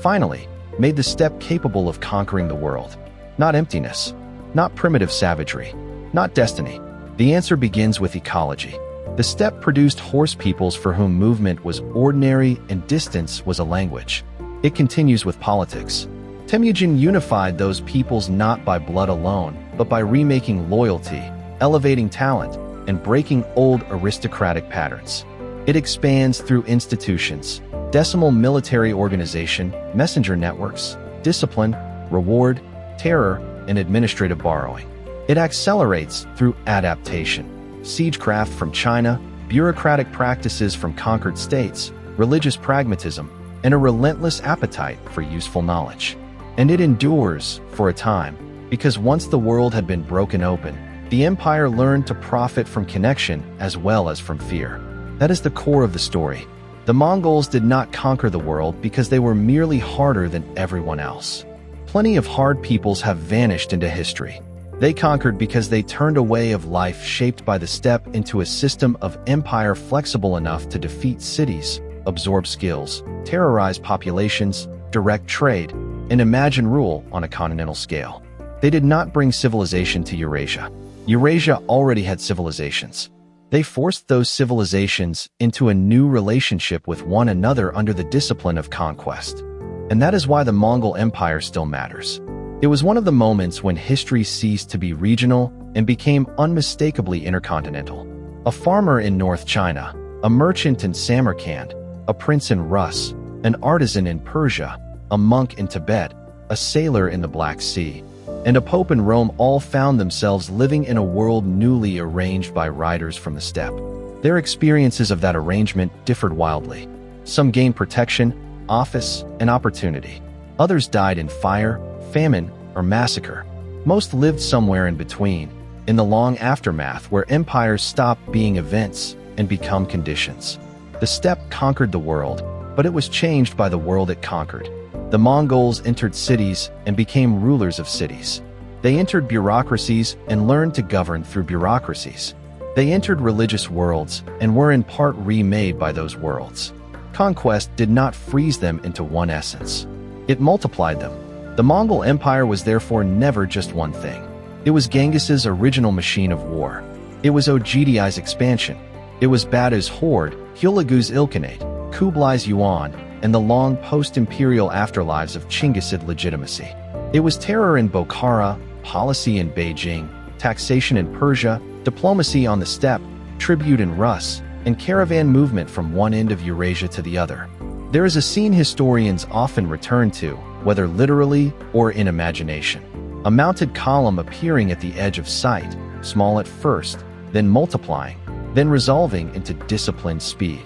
finally, made the steppe capable of conquering the world? Not emptiness, not primitive savagery, not destiny. The answer begins with ecology. The steppe produced horse peoples for whom movement was ordinary and distance was a language. It continues with politics. Temujin unified those peoples not by blood alone, but by remaking loyalty, elevating talent, and breaking old aristocratic patterns. It expands through institutions, decimal military organization, messenger networks, discipline, reward, terror, and administrative borrowing. It accelerates through adaptation, siegecraft from China, bureaucratic practices from conquered states, religious pragmatism, and a relentless appetite for useful knowledge. And it endures for a time, because once the world had been broken open, the empire learned to profit from connection as well as from fear. That is the core of the story. The Mongols did not conquer the world because they were merely harder than everyone else. Plenty of hard peoples have vanished into history. They conquered because they turned a way of life shaped by the steppe into a system of empire flexible enough to defeat cities, absorb skills, terrorize populations, direct trade, and imagine rule on a continental scale. They did not bring civilization to Eurasia. Eurasia already had civilizations. They forced those civilizations into a new relationship with one another under the discipline of conquest. And that is why the Mongol Empire still matters. It was one of the moments when history ceased to be regional and became unmistakably intercontinental. A farmer in North China, a merchant in Samarkand, a prince in Rus, an artisan in Persia, a monk in Tibet, a sailor in the Black Sea, and a pope in Rome all found themselves living in a world newly arranged by riders from the steppe. Their experiences of that arrangement differed wildly. Some gained protection, office, and opportunity. Others died in fire, famine, or massacre. Most lived somewhere in between, in the long aftermath where empires stop being events and become conditions. The steppe conquered the world, but it was changed by the world it conquered. The Mongols entered cities and became rulers of cities. They entered bureaucracies and learned to govern through bureaucracies. They entered religious worlds and were in part remade by those worlds. Conquest did not freeze them into one essence. It multiplied them. The Mongol Empire was therefore never just one thing. It was Genghis's original machine of war. It was Ogedi's expansion. It was Bada's horde, Hulagu's Ilkhanate, Kublai's Yuan, and the long post-imperial afterlives of Chinggisid legitimacy. It was terror in Bokhara, policy in Beijing, taxation in Persia, diplomacy on the steppe, tribute in Rus, and caravan movement from one end of Eurasia to the other. There is a scene historians often return to, whether literally or in imagination. A mounted column appearing at the edge of sight, small at first, then multiplying, then resolving into disciplined speed.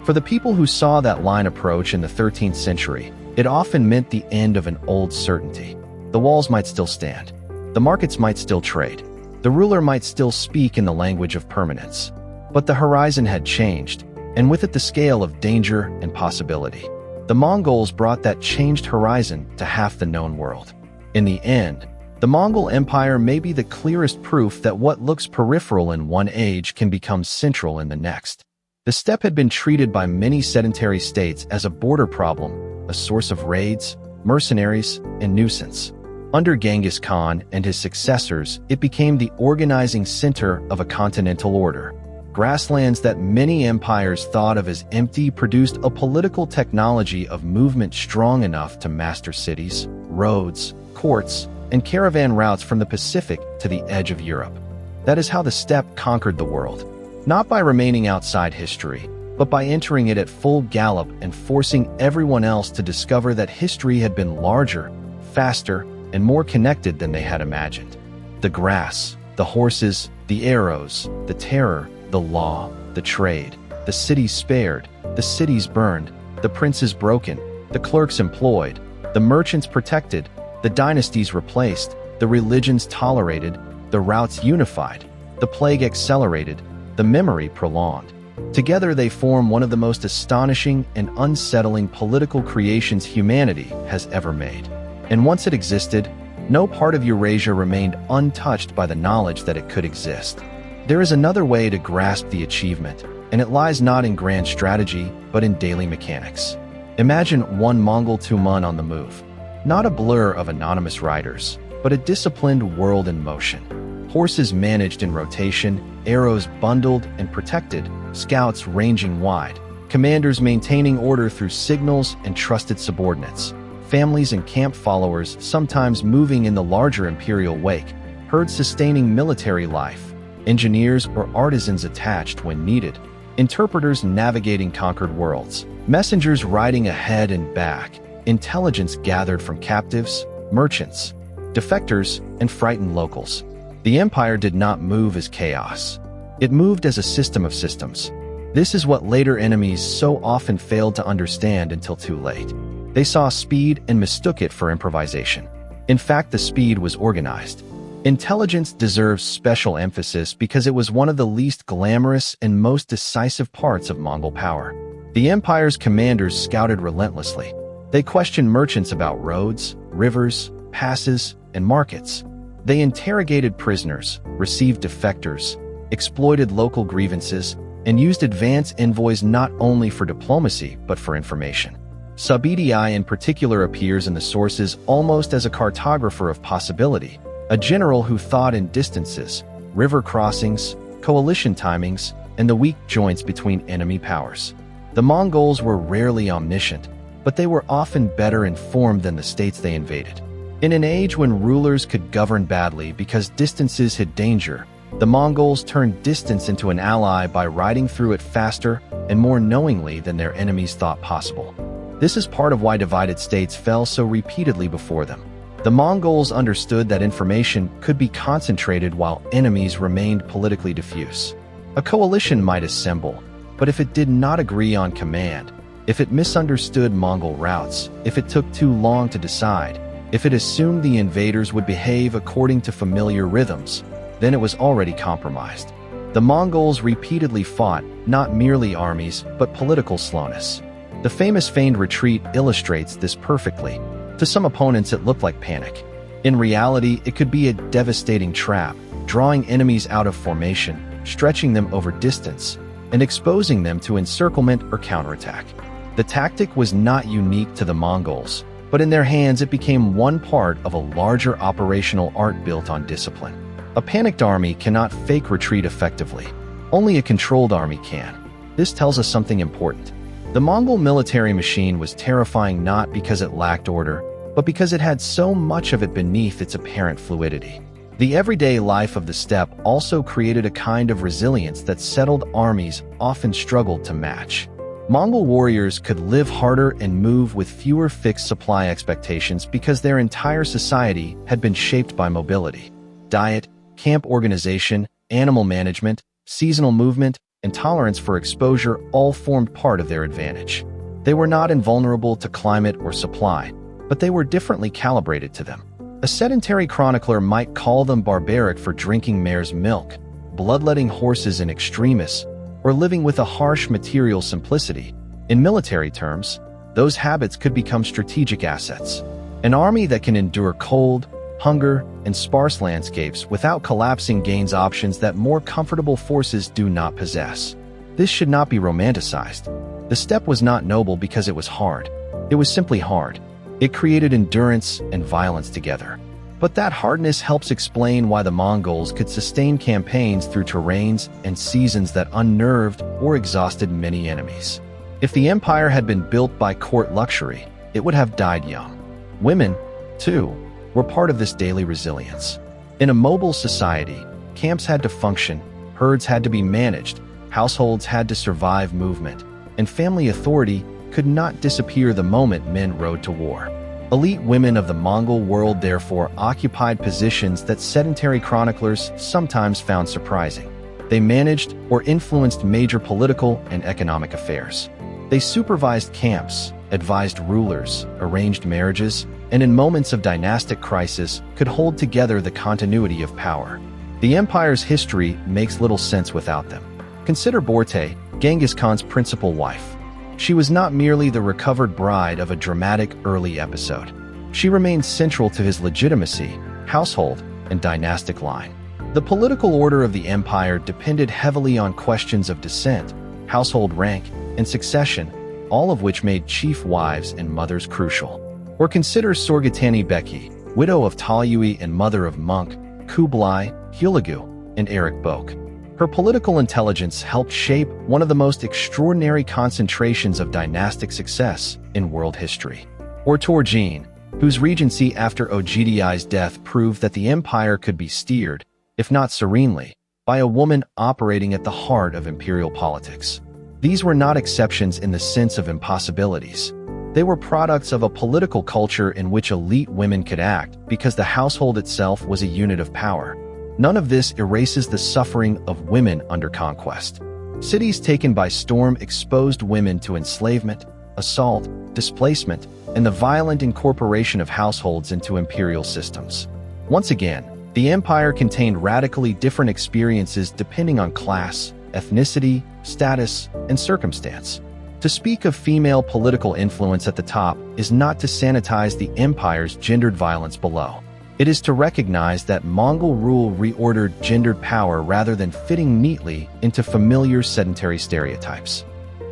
For the people who saw that line approach in the 13th century, it often meant the end of an old certainty. The walls might still stand. The markets might still trade. The ruler might still speak in the language of permanence. But the horizon had changed, and with it the scale of danger and possibility. The Mongols brought that changed horizon to half the known world. In the end, the Mongol Empire may be the clearest proof that what looks peripheral in one age can become central in the next. The steppe had been treated by many sedentary states as a border problem, a source of raids, mercenaries, and nuisance. Under Genghis Khan and his successors, it became the organizing center of a continental order. Grasslands that many empires thought of as empty produced a political technology of movement strong enough to master cities, roads, courts, and caravan routes from the Pacific to the edge of Europe. That is how the steppe conquered the world, not by remaining outside history, but by entering it at full gallop and forcing everyone else to discover that history had been larger, faster, and more connected than they had imagined. The grass, the horses, the arrows, the terror, the law, the trade, the cities spared, the cities burned, the princes broken, the clerks employed, the merchants protected, the dynasties replaced, the religions tolerated, the routes unified, the plague accelerated, the memory prolonged. Together they form one of the most astonishing and unsettling political creations humanity has ever made. And once it existed, no part of Eurasia remained untouched by the knowledge that it could exist. There is another way to grasp the achievement, and it lies not in grand strategy, but in daily mechanics. Imagine one Mongol Tumen on the move. Not a blur of anonymous riders, but a disciplined world in motion. Horses managed in rotation, arrows bundled and protected, scouts ranging wide, commanders maintaining order through signals and trusted subordinates, families and camp followers sometimes moving in the larger imperial wake, herds sustaining military life, engineers or artisans attached when needed, interpreters navigating conquered worlds, messengers riding ahead and back, intelligence gathered from captives, merchants, defectors, and frightened locals. The empire did not move as chaos. It moved as a system of systems. This is what later enemies so often failed to understand until too late. They saw speed and mistook it for improvisation. In fact, the speed was organized. Intelligence deserves special emphasis because it was one of the least glamorous and most decisive parts of Mongol power. The empire's commanders scouted relentlessly. They questioned merchants about roads, rivers, passes, and markets. They interrogated prisoners, received defectors, exploited local grievances, and used advance envoys not only for diplomacy but for information. Subedi in particular appears in the sources almost as a cartographer of possibility, a general who thought in distances, river crossings, coalition timings, and the weak joints between enemy powers. The Mongols were rarely omniscient, but they were often better informed than the states they invaded. In an age when rulers could govern badly because distances hid danger, the Mongols turned distance into an ally by riding through it faster and more knowingly than their enemies thought possible. This is part of why divided states fell so repeatedly before them. The Mongols understood that information could be concentrated while enemies remained politically diffuse. A coalition might assemble, but if it did not agree on command, if it misunderstood Mongol routes, if it took too long to decide, if it assumed the invaders would behave according to familiar rhythms, then it was already compromised. The Mongols repeatedly fought not merely armies, but political slowness. The famous feigned retreat illustrates this perfectly. To some opponents, it looked like panic. In reality, it could be a devastating trap, drawing enemies out of formation, stretching them over distance, and exposing them to encirclement or counterattack. The tactic was not unique to the Mongols, but in their hands it became one part of a larger operational art built on discipline. A panicked army cannot fake retreat effectively. Only a controlled army can. This tells us something important. The Mongol military machine was terrifying not because it lacked order, but because it had so much of it beneath its apparent fluidity. The everyday life of the steppe also created a kind of resilience that settled armies often struggled to match. Mongol warriors could live harder and move with fewer fixed supply expectations because their entire society had been shaped by mobility. Diet, camp organization, animal management, seasonal movement, and tolerance for exposure all formed part of their advantage. They were not invulnerable to climate or supply, but they were differently calibrated to them. A sedentary chronicler might call them barbaric for drinking mare's milk, bloodletting horses in extremis, or living with a harsh material simplicity. In military terms, those habits could become strategic assets. An army that can endure cold, hunger, and sparse landscapes without collapsing gains options that more comfortable forces do not possess. This should not be romanticized. The steppe was not noble because it was hard. It was simply hard. It created endurance and violence together. But that hardness helps explain why the Mongols could sustain campaigns through terrains and seasons that unnerved or exhausted many enemies. If the empire had been built by court luxury, it would have died young. Women, too, were part of this daily resilience. In a mobile society, camps had to function, herds had to be managed, households had to survive movement, and family authority could not disappear the moment men rode to war. Elite women of the Mongol world therefore occupied positions that sedentary chroniclers sometimes found surprising. They managed or influenced major political and economic affairs. They supervised camps, advised rulers, arranged marriages, and in moments of dynastic crisis could hold together the continuity of power. The empire's history makes little sense without them. Consider Borte, Genghis Khan's principal wife. She was not merely the recovered bride of a dramatic early episode. She remained central to his legitimacy, household, and dynastic line. The political order of the empire depended heavily on questions of descent, household rank, and succession, all of which made chief wives and mothers crucial. Or consider Sorgatani Beki, widow of Talyui and mother of Monk, Kublai, Hulagu, and Erik Boke. Her political intelligence helped shape one of the most extraordinary concentrations of dynastic success in world history. Or Torjin, whose regency after Ogdi's death proved that the empire could be steered, if not serenely, by a woman operating at the heart of imperial politics. These were not exceptions in the sense of impossibilities. They were products of a political culture in which elite women could act because the household itself was a unit of power. None of this erases the suffering of women under conquest. Cities taken by storm exposed women to enslavement, assault, displacement, and the violent incorporation of households into imperial systems. Once again, the empire contained radically different experiences depending on class, ethnicity, status, and circumstance. To speak of female political influence at the top is not to sanitize the empire's gendered violence below. It is to recognize that Mongol rule reordered gendered power rather than fitting neatly into familiar sedentary stereotypes.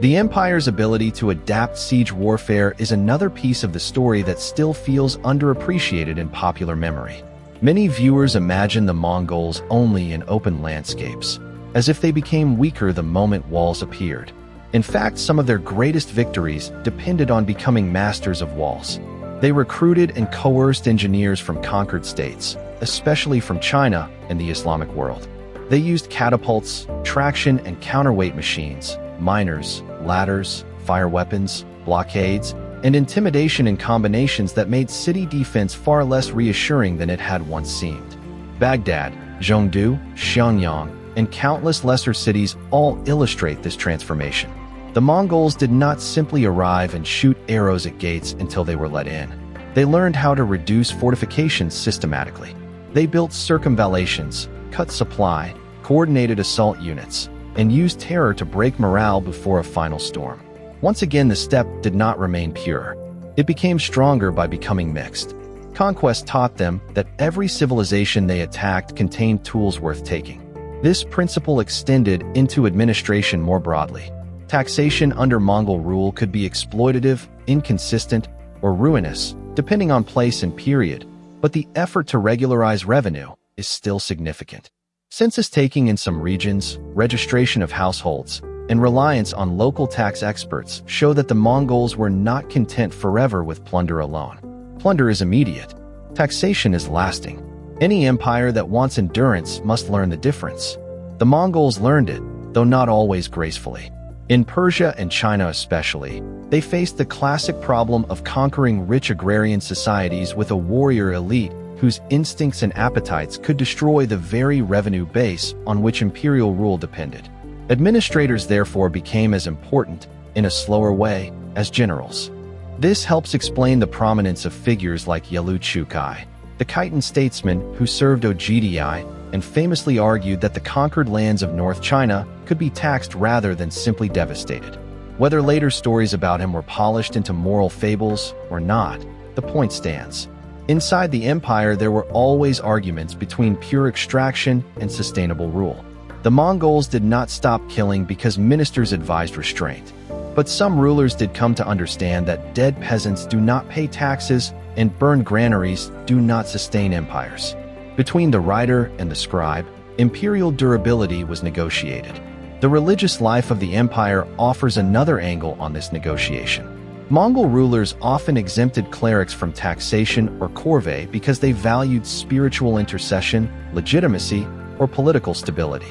The empire's ability to adapt siege warfare is another piece of the story that still feels underappreciated in popular memory. Many viewers imagine the Mongols only in open landscapes, as if they became weaker the moment walls appeared. In fact, some of their greatest victories depended on becoming masters of walls. They recruited and coerced engineers from conquered states, especially from China and the Islamic world. They used catapults, traction and counterweight machines, miners, ladders, fire weapons, blockades, and intimidation in combinations that made city defense far less reassuring than it had once seemed. Baghdad, Zhengdu, Xianyang, and countless lesser cities all illustrate this transformation. The Mongols did not simply arrive and shoot arrows at gates until they were let in. They learned how to reduce fortifications systematically. They built circumvallations, cut supply, coordinated assault units, and used terror to break morale before a final storm. Once again, the steppe did not remain pure. It became stronger by becoming mixed. Conquest taught them that every civilization they attacked contained tools worth taking. This principle extended into administration more broadly. Taxation under Mongol rule could be exploitative, inconsistent, or ruinous, depending on place and period, but the effort to regularize revenue is still significant. Census taking in some regions, registration of households, and reliance on local tax experts show that the Mongols were not content forever with plunder alone. Plunder is immediate. Taxation is lasting. Any empire that wants endurance must learn the difference. The Mongols learned it, though not always gracefully. In Persia and China especially, they faced the classic problem of conquering rich agrarian societies with a warrior elite whose instincts and appetites could destroy the very revenue base on which imperial rule depended. Administrators therefore became as important, in a slower way, as generals. This helps explain the prominence of figures like Yelu Chukai, the Khitan statesman who served Ogdi and famously argued that the conquered lands of North China could be taxed rather than simply devastated. Whether later stories about him were polished into moral fables or not, the point stands. Inside the empire, there were always arguments between pure extraction and sustainable rule. The Mongols did not stop killing because ministers advised restraint. But some rulers did come to understand that dead peasants do not pay taxes and burned granaries do not sustain empires. Between the writer and the scribe, imperial durability was negotiated. The religious life of the empire offers another angle on this negotiation. Mongol rulers often exempted clerics from taxation or corvée because they valued spiritual intercession, legitimacy, or political stability.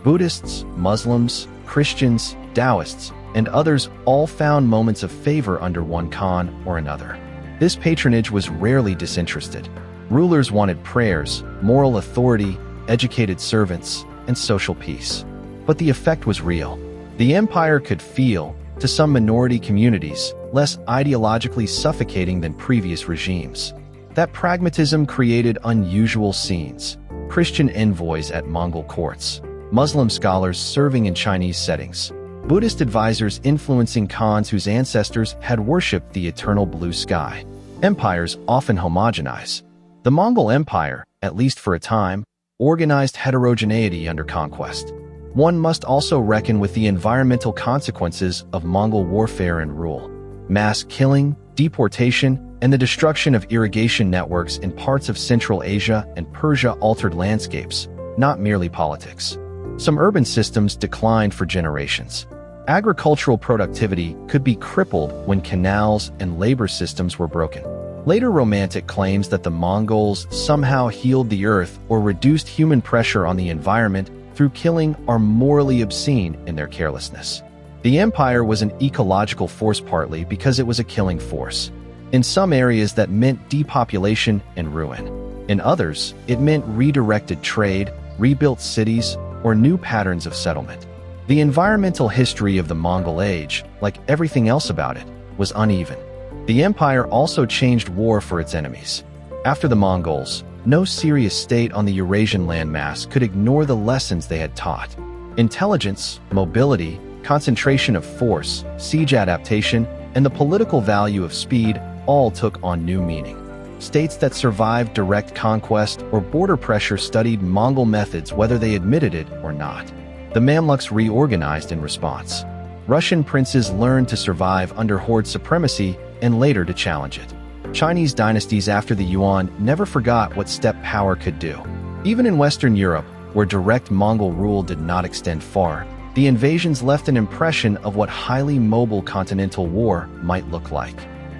Buddhists, Muslims, Christians, Taoists, and others all found moments of favor under one Khan or another. This patronage was rarely disinterested. Rulers wanted prayers, moral authority, educated servants, and social peace. But the effect was real. The empire could feel, to some minority communities, less ideologically suffocating than previous regimes. That pragmatism created unusual scenes: Christian envoys at Mongol courts, Muslim scholars serving in Chinese settings, Buddhist advisors influencing Khans whose ancestors had worshipped the eternal blue sky. Empires often homogenize. The Mongol Empire, at least for a time, organized heterogeneity under conquest. One must also reckon with the environmental consequences of Mongol warfare and rule. Mass killing, deportation, and the destruction of irrigation networks in parts of Central Asia and Persia altered landscapes, not merely politics. Some urban systems declined for generations. Agricultural productivity could be crippled when canals and labor systems were broken. Later Romantic claims that the Mongols somehow healed the earth or reduced human pressure on the environment through killing are morally obscene in their carelessness. The empire was an ecological force partly because it was a killing force. In some areas that meant depopulation and ruin. In others, it meant redirected trade, rebuilt cities, or new patterns of settlement. The environmental history of the Mongol Age, like everything else about it, was uneven. The empire also changed war for its enemies. After the Mongols, no serious state on the Eurasian landmass could ignore the lessons they had taught. Intelligence, mobility, concentration of force, siege adaptation, and the political value of speed all took on new meaning. States that survived direct conquest or border pressure studied Mongol methods whether they admitted it or not. The Mamluks reorganized in response. Russian princes learned to survive under horde supremacy and later to challenge it. Chinese dynasties after the Yuan never forgot what steppe power could do. Even in Western Europe, where direct Mongol rule did not extend far, the invasions left an impression of what highly mobile continental war might look like.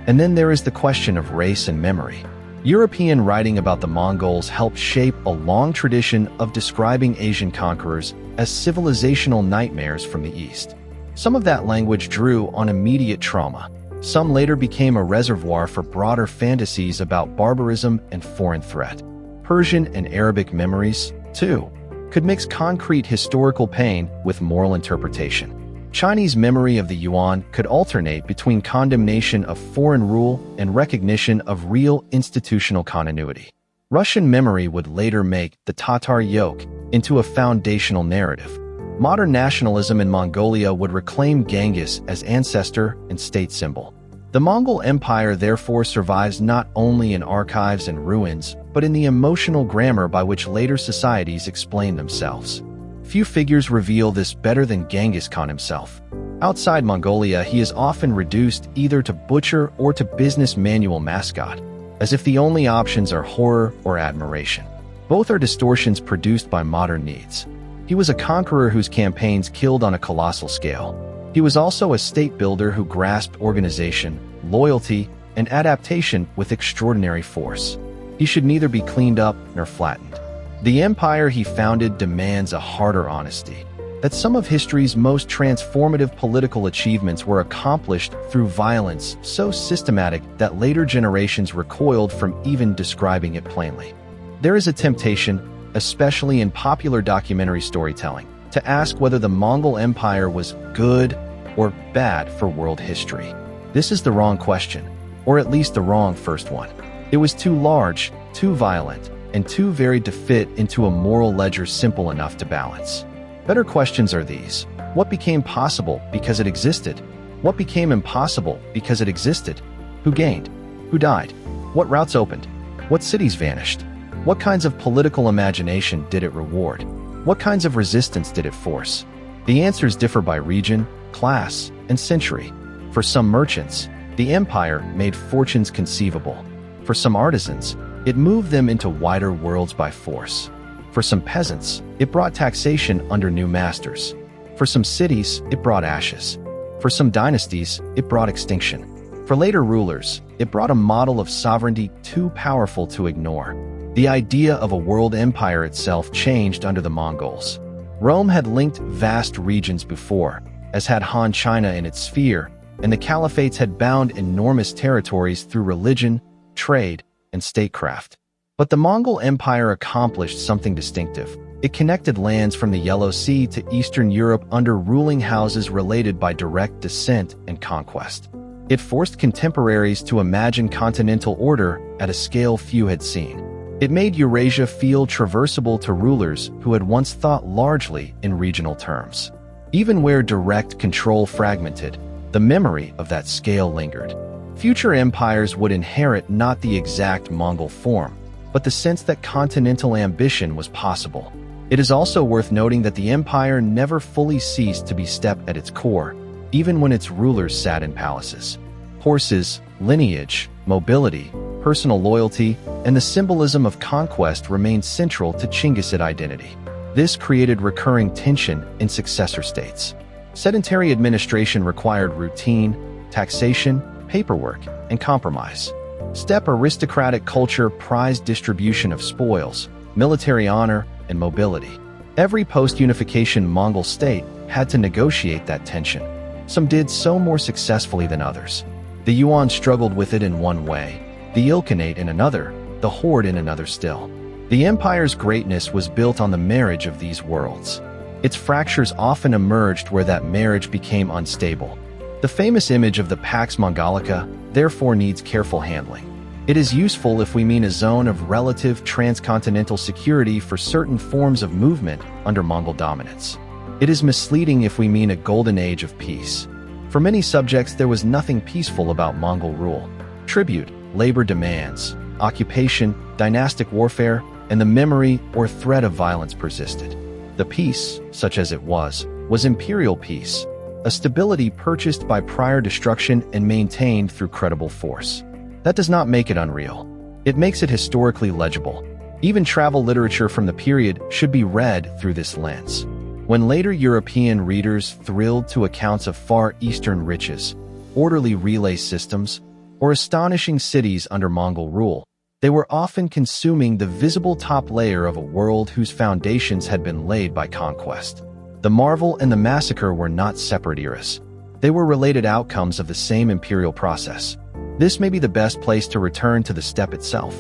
And then there is the question of race and memory. European writing about the Mongols helped shape a long tradition of describing Asian conquerors as civilizational nightmares from the East. Some of that language drew on immediate trauma. Some later became a reservoir for broader fantasies about barbarism and foreign threat. Persian and Arabic memories, too, could mix concrete historical pain with moral interpretation. Chinese memory of the Yuan could alternate between condemnation of foreign rule and recognition of real institutional continuity. Russian memory would later make the Tatar yoke into a foundational narrative. Modern nationalism in Mongolia would reclaim Genghis as ancestor and state symbol. The Mongol Empire therefore survives not only in archives and ruins, but in the emotional grammar by which later societies explain themselves. Few figures reveal this better than Genghis Khan himself. Outside Mongolia, he is often reduced either to butcher or to business manual mascot, as if the only options are horror or admiration. Both are distortions produced by modern needs. He was a conqueror whose campaigns killed on a colossal scale. He was also a state builder who grasped organization, loyalty, and adaptation with extraordinary force. He should neither be cleaned up nor flattened. The empire he founded demands a harder honesty, that some of history's most transformative political achievements were accomplished through violence so systematic that later generations recoiled from even describing it plainly. There is a temptation, especially in popular documentary storytelling, to ask whether the Mongol Empire was good or bad for world history. This is the wrong question, or at least the wrong first one. It was too large, too violent, and too varied to fit into a moral ledger simple enough to balance. Better questions are these. What became possible because it existed? What became impossible because it existed? Who gained? Who died? What routes opened? What cities vanished? What kinds of political imagination did it reward? What kinds of resistance did it force? The answers differ by region, class, and century. For some merchants, the empire made fortunes conceivable. For some artisans, it moved them into wider worlds by force. For some peasants, it brought taxation under new masters. For some cities, it brought ashes. For some dynasties, it brought extinction. For later rulers, it brought a model of sovereignty too powerful to ignore. The idea of a world empire itself changed under the Mongols. Rome had linked vast regions before, as had Han China in its sphere, and the caliphates had bound enormous territories through religion, trade, and statecraft. But the Mongol Empire accomplished something distinctive. It connected lands from the Yellow Sea to Eastern Europe under ruling houses related by direct descent and conquest. It forced contemporaries to imagine continental order at a scale few had seen. It made Eurasia feel traversable to rulers who had once thought largely in regional terms. Even where direct control fragmented, the memory of that scale lingered. Future empires would inherit not the exact Mongol form, but the sense that continental ambition was possible. It is also worth noting that the empire never fully ceased to be steppe at its core, even when its rulers sat in palaces. Horses, lineage, mobility, personal loyalty, and the symbolism of conquest remained central to Chinggis' identity. This created recurring tension in successor states. Sedentary administration required routine, taxation, paperwork, and compromise. Steppe aristocratic culture prized distribution of spoils, military honor, and mobility. Every post-unification Mongol state had to negotiate that tension. Some did so more successfully than others. The Yuan struggled with it in one way, the Ilkhanate in another, the Horde in another still. The empire's greatness was built on the marriage of these worlds. Its fractures often emerged where that marriage became unstable. The famous image of the Pax Mongolica therefore needs careful handling. It is useful if we mean a zone of relative transcontinental security for certain forms of movement under Mongol dominance. It is misleading if we mean a golden age of peace. For many subjects, there was nothing peaceful about Mongol rule. Tribute, labor demands, occupation, dynastic warfare, and the memory or threat of violence persisted. The peace, such as it was imperial peace, a stability purchased by prior destruction and maintained through credible force. That does not make it unreal. It makes it historically legible. Even travel literature from the period should be read through this lens. When later European readers thrilled to accounts of Far Eastern riches, orderly relay systems, or astonishing cities under Mongol rule, they were often consuming the visible top layer of a world whose foundations had been laid by conquest. The marvel and the massacre were not separate eras. They were related outcomes of the same imperial process. This may be the best place to return to the steppe itself.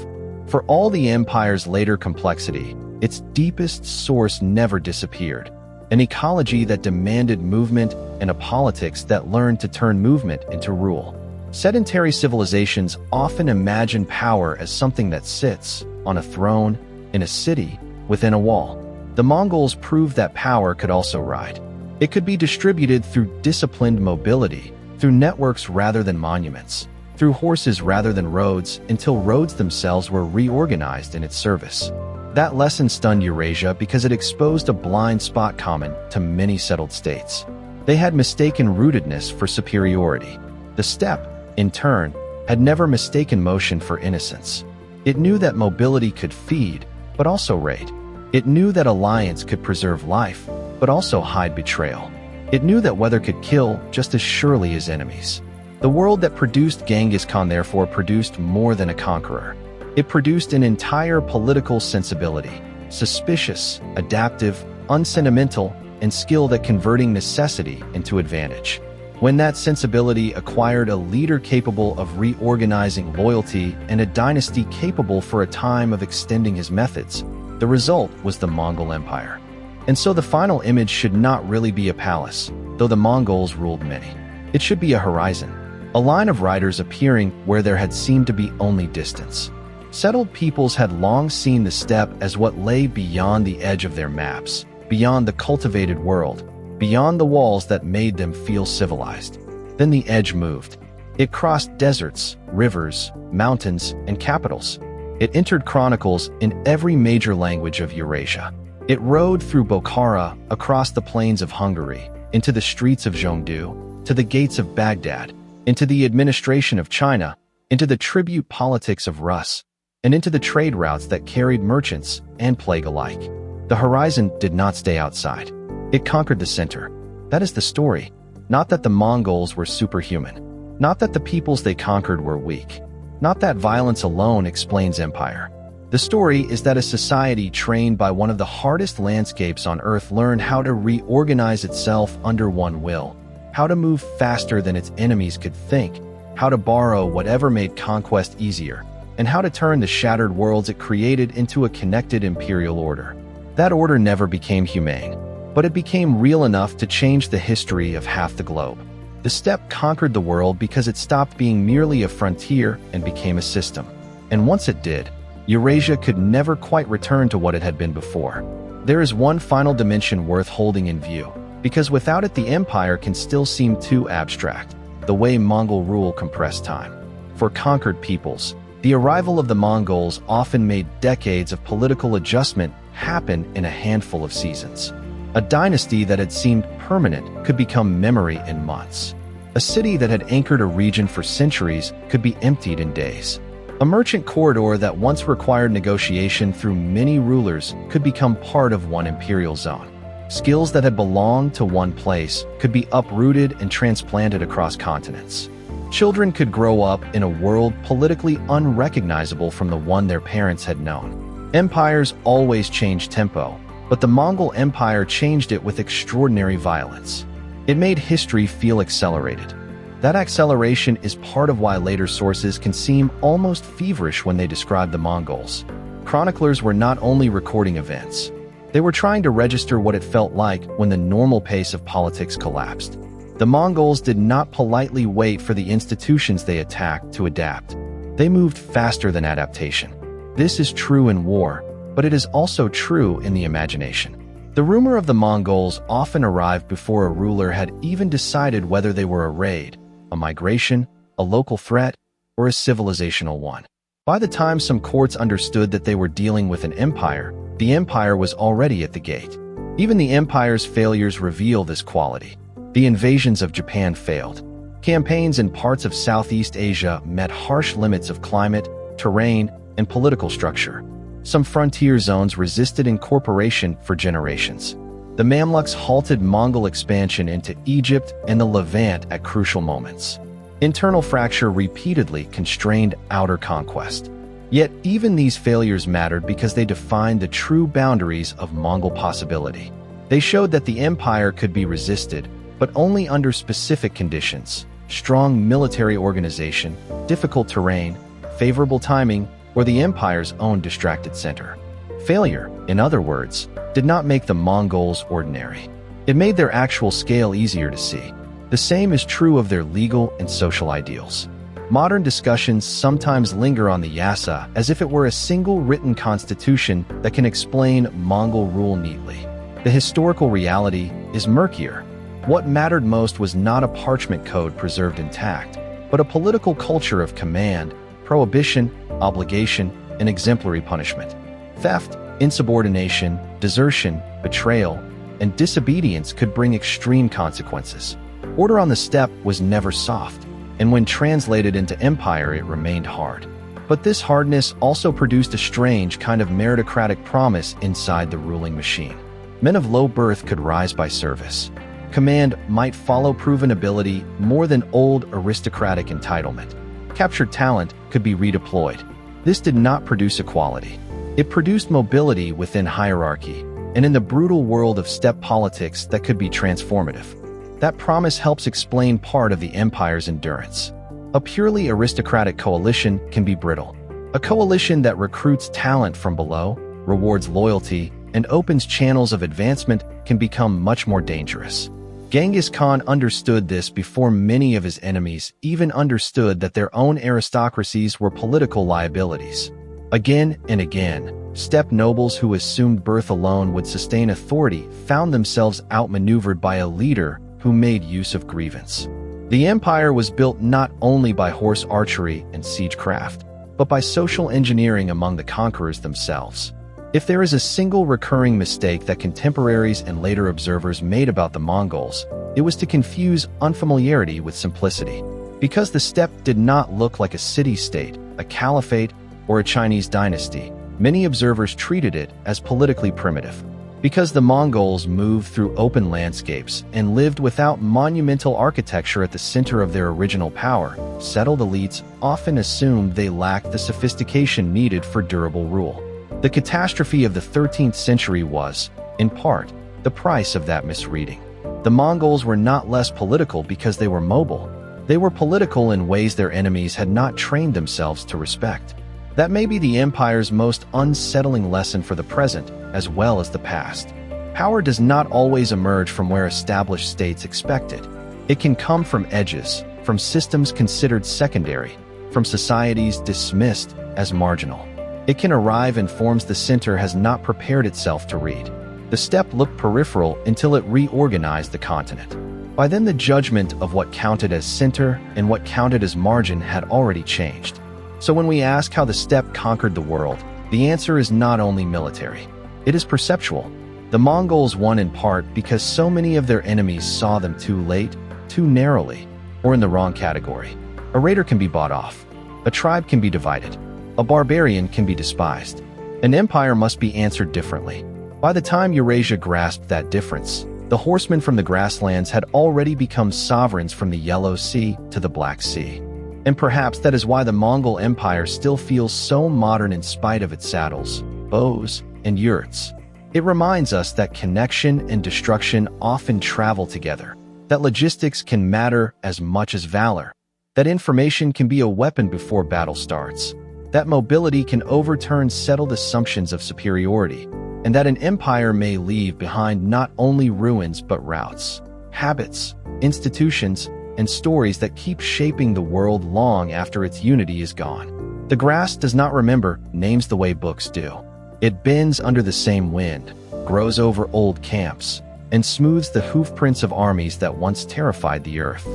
For all the empire's later complexity, its deepest source never disappeared. An ecology that demanded movement and a politics that learned to turn movement into rule. Sedentary civilizations often imagine power as something that sits on a throne, in a city, within a wall. The Mongols proved that power could also ride. It could be distributed through disciplined mobility, through networks rather than monuments, through horses rather than roads, until roads themselves were reorganized in its service. That lesson stunned Eurasia because it exposed a blind spot common to many settled states. They had mistaken rootedness for superiority. The steppe, in turn, had never mistaken motion for innocence. It knew that mobility could feed, but also raid. It knew that alliance could preserve life, but also hide betrayal. It knew that weather could kill just as surely as enemies. The world that produced Genghis Khan therefore produced more than a conqueror. It produced an entire political sensibility, suspicious, adaptive, unsentimental, and skilled at converting necessity into advantage. When that sensibility acquired a leader capable of reorganizing loyalty and a dynasty capable for a time of extending his methods, the result was the Mongol Empire. And so the final image should not really be a palace, though the Mongols ruled many. It should be a horizon, a line of riders appearing where there had seemed to be only distance. Settled peoples had long seen the steppe as what lay beyond the edge of their maps, beyond the cultivated world, beyond the walls that made them feel civilized. Then the edge moved. It crossed deserts, rivers, mountains, and capitals. It entered chronicles in every major language of Eurasia. It rode through Bokhara, across the plains of Hungary, into the streets of Zhengdu, to the gates of Baghdad, into the administration of China, into the tribute politics of Rus, and into the trade routes that carried merchants and plague alike. The horizon did not stay outside. It conquered the center. That is the story. Not that the Mongols were superhuman. Not that the peoples they conquered were weak. Not that violence alone explains empire. The story is that a society trained by one of the hardest landscapes on Earth learned how to reorganize itself under one will, how to move faster than its enemies could think, how to borrow whatever made conquest easier, and how to turn the shattered worlds it created into a connected imperial order. That order never became humane, but it became real enough to change the history of half the globe. The steppe conquered the world because it stopped being merely a frontier and became a system. And once it did, Eurasia could never quite return to what it had been before. There is one final dimension worth holding in view, because without it the empire can still seem too abstract, the way Mongol rule compressed time. For conquered peoples, the arrival of the Mongols often made decades of political adjustment happen in a handful of seasons. A dynasty that had seemed permanent could become memory in months. A city that had anchored a region for centuries could be emptied in days. A merchant corridor that once required negotiation through many rulers could become part of one imperial zone. Skills that had belonged to one place could be uprooted and transplanted across continents. Children could grow up in a world politically unrecognizable from the one their parents had known. Empires always change tempo, but the Mongol Empire changed it with extraordinary violence. It made history feel accelerated. That acceleration is part of why later sources can seem almost feverish when they describe the Mongols. Chroniclers were not only recording events, they were trying to register what it felt like when the normal pace of politics collapsed. The Mongols did not politely wait for the institutions they attacked to adapt. They moved faster than adaptation. This is true in war, but it is also true in the imagination. The rumor of the Mongols often arrived before a ruler had even decided whether they were a raid, a migration, a local threat, or a civilizational one. By the time some courts understood that they were dealing with an empire, the empire was already at the gate. Even the empire's failures reveal this quality. The invasions of Japan failed. Campaigns in parts of Southeast Asia met harsh limits of climate, terrain, and political structure. Some frontier zones resisted incorporation for generations. The Mamluks halted Mongol expansion into Egypt and the Levant at crucial moments. Internal fracture repeatedly constrained outer conquest. Yet even these failures mattered because they defined the true boundaries of Mongol possibility. They showed that the empire could be resisted, but only under specific conditions: strong military organization, difficult terrain, favorable timing, or the empire's own distracted center. Failure, in other words, did not make the Mongols ordinary. It made their actual scale easier to see. The same is true of their legal and social ideals. Modern discussions sometimes linger on the Yasa as if it were a single written constitution that can explain Mongol rule neatly. The historical reality is murkier. What mattered most was not a parchment code preserved intact, but a political culture of command, prohibition, obligation, and exemplary punishment. Theft, insubordination, desertion, betrayal, and disobedience could bring extreme consequences. Order on the steppe was never soft, and when translated into empire it remained hard. But this hardness also produced a strange kind of meritocratic promise inside the ruling machine. Men of low birth could rise by service. Command might follow proven ability more than old aristocratic entitlement. Captured talent could be redeployed. This did not produce equality. It produced mobility within hierarchy, and in the brutal world of steppe politics that could be transformative. That promise helps explain part of the empire's endurance. A purely aristocratic coalition can be brittle. A coalition that recruits talent from below, rewards loyalty, and opens channels of advancement can become much more dangerous. Genghis Khan understood this before many of his enemies even understood that their own aristocracies were political liabilities. Again and again, steppe nobles who assumed birth alone would sustain authority found themselves outmaneuvered by a leader who made use of grievance. The empire was built not only by horse archery and siegecraft, but by social engineering among the conquerors themselves. If there is a single recurring mistake that contemporaries and later observers made about the Mongols, it was to confuse unfamiliarity with simplicity. Because the steppe did not look like a city-state, a caliphate, or a Chinese dynasty, many observers treated it as politically primitive. Because the Mongols moved through open landscapes and lived without monumental architecture at the center of their original power, settled elites often assumed they lacked the sophistication needed for durable rule. The catastrophe of the 13th century was, in part, the price of that misreading. The Mongols were not less political because they were mobile. They were political in ways their enemies had not trained themselves to respect. That may be the empire's most unsettling lesson for the present, as well as the past. Power does not always emerge from where established states expect it. It can come from edges, from systems considered secondary, from societies dismissed as marginal. It can arrive in forms the center has not prepared itself to read. The steppe looked peripheral until it reorganized the continent. By then, the judgment of what counted as center and what counted as margin had already changed. So when we ask how the steppe conquered the world, the answer is not only military. It is perceptual. The Mongols won in part because so many of their enemies saw them too late, too narrowly, or in the wrong category. A raider can be bought off. A tribe can be divided. A barbarian can be despised. An empire must be answered differently. By the time Eurasia grasped that difference, the horsemen from the grasslands had already become sovereigns from the Yellow Sea to the Black Sea. And perhaps that is why the Mongol Empire still feels so modern in spite of its saddles, bows, and yurts. It reminds us that connection and destruction often travel together, that logistics can matter as much as valor, that information can be a weapon before battle starts, that mobility can overturn settled assumptions of superiority, and that an empire may leave behind not only ruins but routes, habits, institutions, and stories that keep shaping the world long after its unity is gone. The grass does not remember names the way books do. It bends under the same wind, grows over old camps, and smooths the hoofprints of armies that once terrified the earth.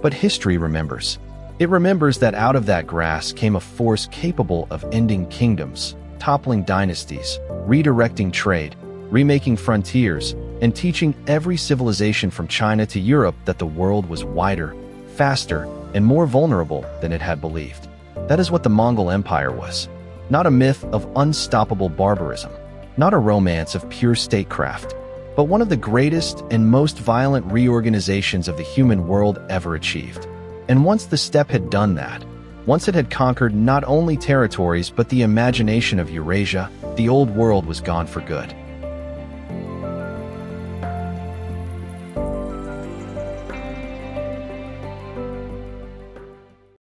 But history remembers. It remembers that out of that grass came a force capable of ending kingdoms, toppling dynasties, redirecting trade, remaking frontiers, and teaching every civilization from China to Europe that the world was wider, faster, and more vulnerable than it had believed. That is what the Mongol Empire was. Not a myth of unstoppable barbarism, not a romance of pure statecraft, but one of the greatest and most violent reorganizations of the human world ever achieved. And once the steppe had done that, once it had conquered not only territories but the imagination of Eurasia, the old world was gone for good.